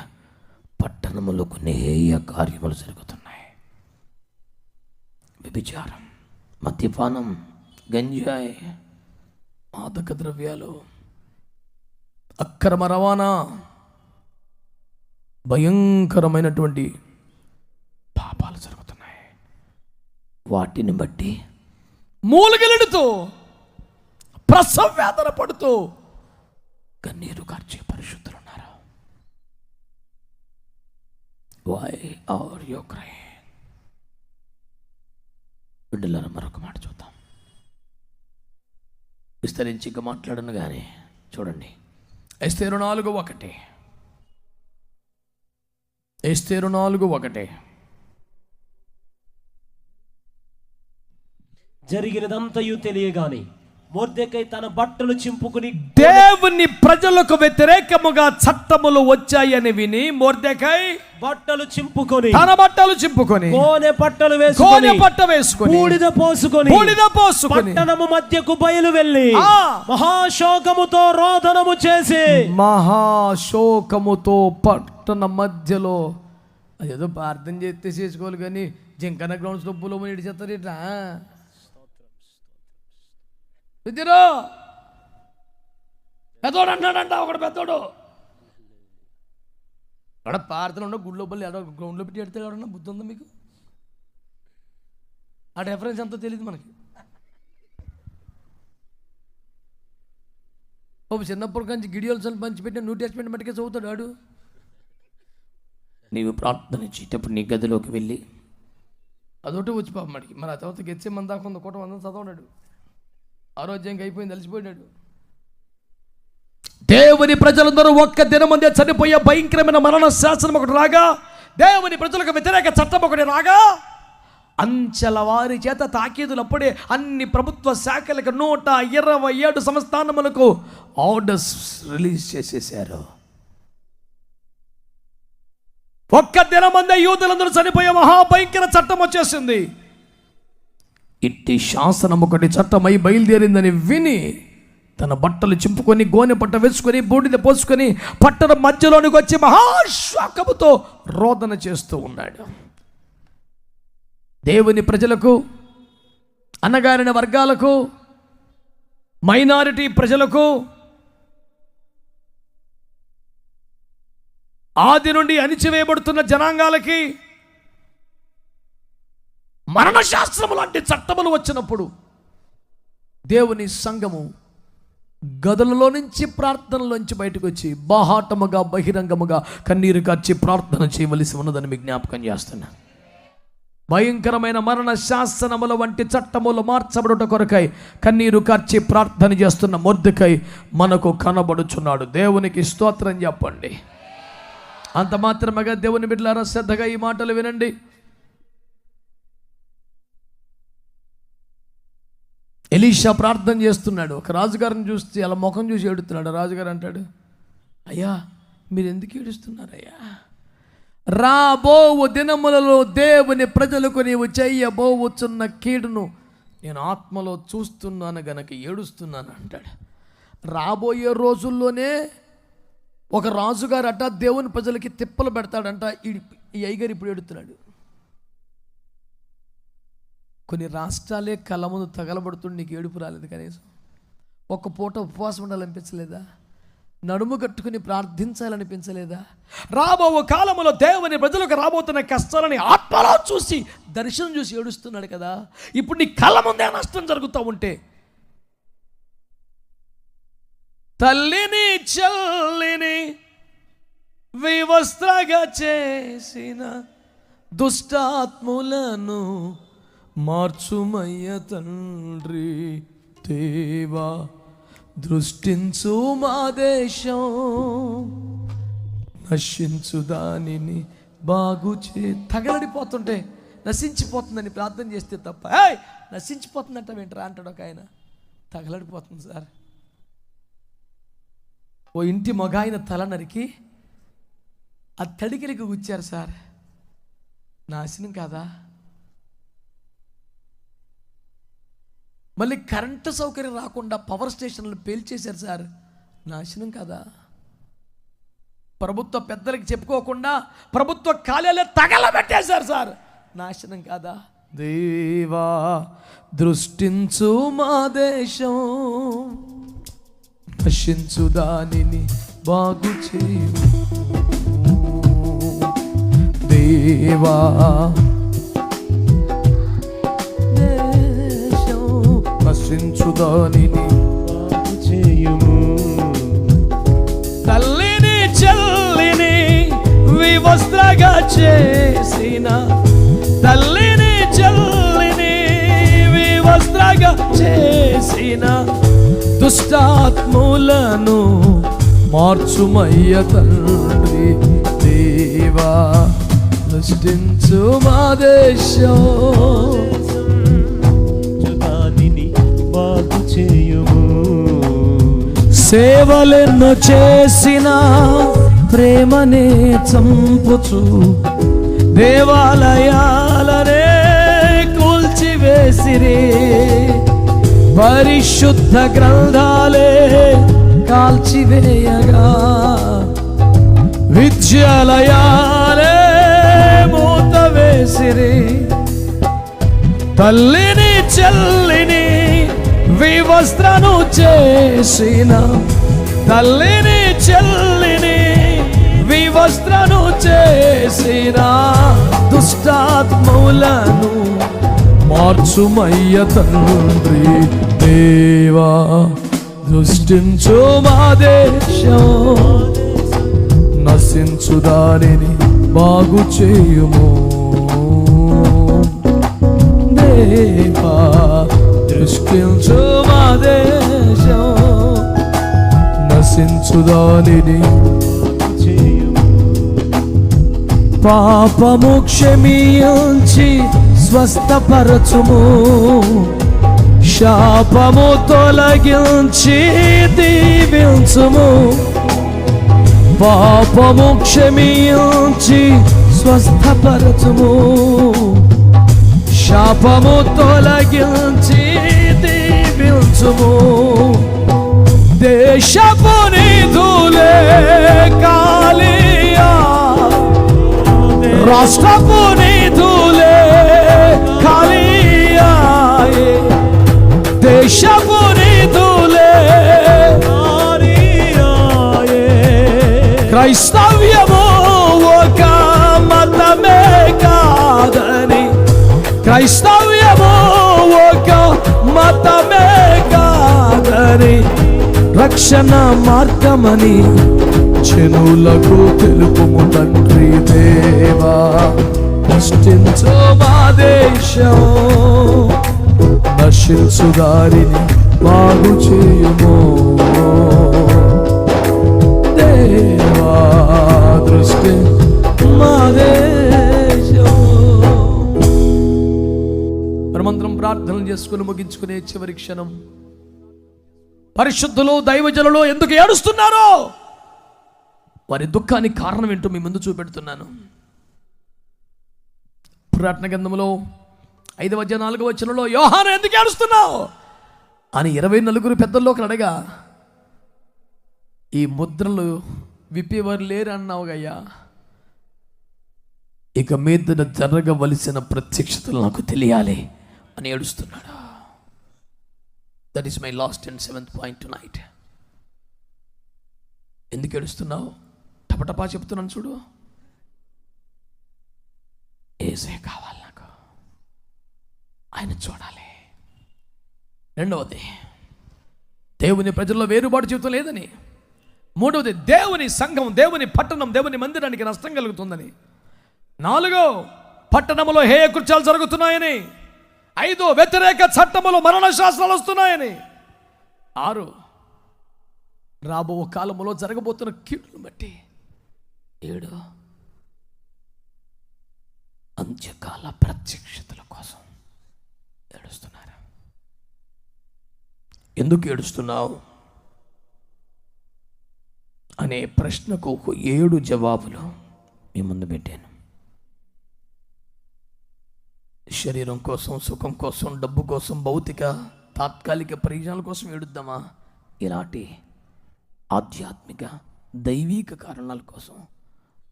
పట్టణములో కొన్ని హేయ కార్యములు జరుగుతున్నాయి. వ్యభిచారం, మద్యపానం, గంజాయి, మాదక ద్రవ్యాలు, అక్రమ రవాణా, భయంకరమైనటువంటి పాపాలు జరుగుతున్నాయి. వాటిని బట్టి మూలగిలుడుతూ, ప్రసవ వేదన పడుతూ కన్నీరు కార్చే పరిశుద్ధులు ఉన్నారు. Why are you crying? బిడ్డలను మరొక మాట చూద్దాం. విస్తరించి ఇంకా మాట్లాడను కానీ చూడండి, ఎస్తేరు 4:1, ఎస్తేరు 4:1. జరిగినదంతయు తెలియగాని మొర్దెకై తన బట్టలు చింపుకుని, దేవుని ప్రజలకు వ్యతిరేకముగా చట్టములు వచ్చాయని విని మొర్దెకై బట్టలు చింపుకొని, తన బట్టలు చింపుకొని, కోనె పట్టలు కోనె వేసుకొని, పట్ట వేసుకొని, బూడిద పోసుకొని, పట్టణము మధ్యకు బయలు వెళ్ళి మహాశోకముతో రోదనము చేసి, మహాశోకముతో పట్టణ మధ్యలో, అదేదో ప్రార్థన చేస్తే చేసుకోవాలి కానీ జింకన గ్రౌండ్స్ లో పొలం ఇడి చేస్తారు ఇట్లా. విద్యరో పెద్దోడు అంటున్నాడంట, ఒకడు పెద్దోడు అక్కడ ప్రార్థన ఉండవు, గుడి లోపల ఎడో గ్రౌండ్లో పెట్టి ఎడితే ఎవడన్నా బుద్ధి ఉందా మీకు? ఆ డిఫరెన్స్ ఎంతో తెలియదు మనకి. ఓ చిన్నప్పటి నుంచి గిడియోల్సన్ పంచిపెట్టిన న్యూ టెస్ట్మెంట్ మటుకే చదువుతాడు వాడు. నీవు ప్రార్థన చేసేటప్పుడు నీ గదిలోకి వెళ్ళి అదొకటి వచ్చి పాప మడికి. మరి ఆ తర్వాత గెచ్చే మంది దాకా ఉంది, కూటం అందరం చదవడాడు, ఆరోగ్యంగా అయిపోయింది, అలసిపోయాడు. దేవుని ప్రజలందరూ ఒక్క దినమందే చనిపోయే భయంకరమైన మరణ శాసనం ఒకటి రాగా, దేవుని ప్రజలకు వ్యతిరేక చట్టం ఒకటి రాగా, అంచెల వారి చేత తాకీదులు అప్పుడే అన్ని ప్రభుత్వ శాఖలకు 127 సంస్థానములకు ఆర్డర్స్ రిలీజ్ చేసేసారు. ఒక్క దినమందే యూదులందరూ చనిపోయే మహాభయంకర చట్టం వచ్చేసింది. ఇట్టి శాసనం ఒకటి చట్టమై బయలుదేరిందని విని తన బట్టలు చింపుకొని గోనె పట్ట వేసుకొని బూడిద పోసుకొని పట్టణం మధ్యలోనికి వచ్చి మహాశ్వాకముతో రోదన చేస్తూ ఉన్నాడు. దేవుని ప్రజలకు, అణగారిన వర్గాలకు, మైనారిటీ ప్రజలకు, ఆది నుండి అణిచివేయబడుతున్న జనాంగాలకి మరణశాస్త్రము లాంటి చట్టములు వచ్చినప్పుడు దేవుని సంఘము గదులలో నుంచి, ప్రార్థనలోంచి బయటకు వచ్చి బాహాటముగా, బహిరంగముగా కన్నీరు కార్చి ప్రార్థన చేయవలసి ఉన్నదని మీకు జ్ఞాపకం చేస్తున్నా. భయంకరమైన మరణ శాసనముల వంటి చట్టములు మార్చబడుట కొరకై కన్నీరు కార్చి ప్రార్థన చేస్తున్న మొర్దెకై మనకు కనబడుచున్నాడు. దేవునికి స్తోత్రం చెప్పండి. అంత మాత్రమేగా దేవుని బిడ్డలారా, శ్రద్ధగా ఈ మాటలు వినండి. ఎలీషా ప్రార్థన చేస్తున్నాడు. ఒక రాజుగారిని చూస్తే అలా ముఖం చూసి ఏడుస్తున్నాడు. రాజుగారు అంటాడు, అయ్యా మీరు ఎందుకు ఏడుస్తున్నారయ్యా? రాబోవు దినములలో దేవుని ప్రజలకు నీవు చెయ్యబోవచ్చున్న కీడును నేను ఆత్మలో చూస్తున్నాను గనక ఏడుస్తున్నాను అంటాడు. రాబోయే రోజుల్లోనే ఒక రాజుగారు అట దేవుని ప్రజలకి తిప్పలు పెడతాడంట. ఈ అయ్యగారు ఇప్పుడు ఏడుతున్నాడు. కొన్ని రాష్ట్రాలే కళ్ళ ముందు తగలబడుతుండి నీకు ఏడుపు రాలేదు కనీసం? ఒక్క పూట ఉపవాసం ఉండాలనిపించలేదా? నడుము కట్టుకుని ప్రార్థించాలనిపించలేదా? రాబో కాలంలో దేవుని ప్రజలకు రాబోతున్న కష్టాలని ఆత్మలో చూసి, దర్శనం చూసి ఏడుస్తున్నాడు కదా. ఇప్పుడు నీ కళ్ళ ముందే నష్టం జరుగుతూ ఉంటే, తల్లిని చల్లిని వివస్త్రగా చేసిన దుష్టాత్ములను మార్చుమయ్య తండ్రి దేవా, దృష్టించు మా దేశం, నశించు దానిని బాగు తగలడిపోతుంటే నశించిపోతుందని ప్రార్థన చేస్తే తప్ప, నశించిపోతుందంట వింటరా అంటాడు ఒక ఆయన. తగలడిపోతుంది సార్. ఓ ఇంటి మగాయన తల నరికి ఆ తడికిలికి గుచ్చారు సార్. నాశనం కాదా? మళ్ళీ కరెంటు సౌకర్యం రాకుండా పవర్ స్టేషన్లు పేల్చేశారు సార్. నాశనం కాదా? ప్రభుత్వ పెద్దలకి చెప్పుకోకుండా ప్రభుత్వ కార్యాలయాలు తగలబెట్టేశారు సార్. నాశనం కాదా? దేవా, దృష్టించు మా దేశం, నశించు దానిని బాగు చేయు దేవా, నశించు దానిని బాగు చేయుము. తల్లిని చల్లిని వివస్త్రగా చేసిన, తల్లిని చల్లిని వివస్త్రగా చేసిన దుష్టాత్ములను మార్చుమయ్య తండ్రి దేవా, దృష్టించు మా దేశం, దానిని బాగు చేయుము. సేవలెన్నో చేసిన ప్రేమనే చంపుచు దేవాలయాలనే కూల్చివేసిరే, పరిశుద్ధ గ్రంథాలే కాల్చివేయగా, విద్యాలయాలే మూత వేసిరి. తల్లిని చల్లిని వివస్త్రను చేసిన, తల్లిని చల్లిని వివస్త్రను చేసిన దుష్టాత్ములను మార్చుమయ్య తండ్రి దేవా, దృష్టించు మా దేశం, నశించు దానిని బాగు చేయుము దేవా, దృష్టించు మా దేశం, నశించు దానిని చేయుము. పాపము క్షమించి స్వస్థపరచుము, శాపము తొలగించి దీవించుము. పాపము క్షమించి స్వస్థపరచుము, శాపము తొలగించి దీవించుము. దేశపు నిధులే కాలియా, రాష్ట్రపు నిధులే కాలియా, దేశపు నిధులే క్రైస్తవ్యము ఒక మతమే కాదని, క్రైస్తవ్యము ఒక మతమే కాదని, రక్షణ మార్గమని జనులకు తెలుపుము తండ్రి దేవా. నష్టించు మా దేశం, నశించు దారిని బాగు చేయుము దేవా. దృష్టి మా దేశం. మనమందరం ప్రార్థనలు చేసుకుని ముగించుకునే చివరి క్షణం. పరిశుద్ధులు దైవజనులు ఎందుకు ఏడుస్తున్నారో వారి దుఃఖానికి కారణం ఏంటో మీ ముందు చూపెడుతున్నాను. పురాతన గ్రంథంలో 5:4 యోహాను ఎందుకు ఏడుస్తున్నావు అని 24 పెద్దల్లోకి అడగా, ఈ ముద్రలు విప్పేవారు లేరు అన్నావుగయ్యా, ఇక మీద జరగవలసిన ప్రత్యక్షతలు నాకు తెలియాలి అని ఏడుస్తున్నాడు. That is my last and 7th point tonight. ఎందుకు ఏడుస్తున్నావు? టపటపా చెప్తున్నాను చూడు. ఏసే కావాలి నాకు, ఆయన చూడాలి. రెండవది, దేవుని ప్రజల్లో వేరుబాటు జీవితం లేదని. మూడవది, దేవుని సంఘం, దేవుని పట్టణం, దేవుని మందిరానికి నష్టం కలుగుతుందని. 4, పట్టణంలో హేయ కృత్యాలు జరుగుతున్నాయని. 5, వ్యతిరేక చట్టములు మరణ శాస్త్రాలు వస్తున్నాయని. 6, రాబో కాలంలో జరగబోతున్న కీడును బట్టి. 7, అంత్యకాల ప్రత్యక్షతల కోసం ఏడుస్తున్నారు. ఎందుకు ఏడుస్తున్నావు అనే ప్రశ్నకు 7 జవాబులు మీ ముందు పెట్టాను. శరీరం కోసం, సుఖం కోసం, డబ్బు కోసం, భౌతిక తాత్కాలిక ప్రయోజనాల కోసం ఏడుద్దామా? ఇలాంటి ఆధ్యాత్మిక దైవిక కారణాల కోసం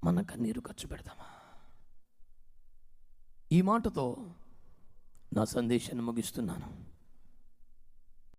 మన కన్నీరు ఖర్చు పెడదామా? ఈ మాటతో నా సందేశాన్ని ముగిస్తున్నాను.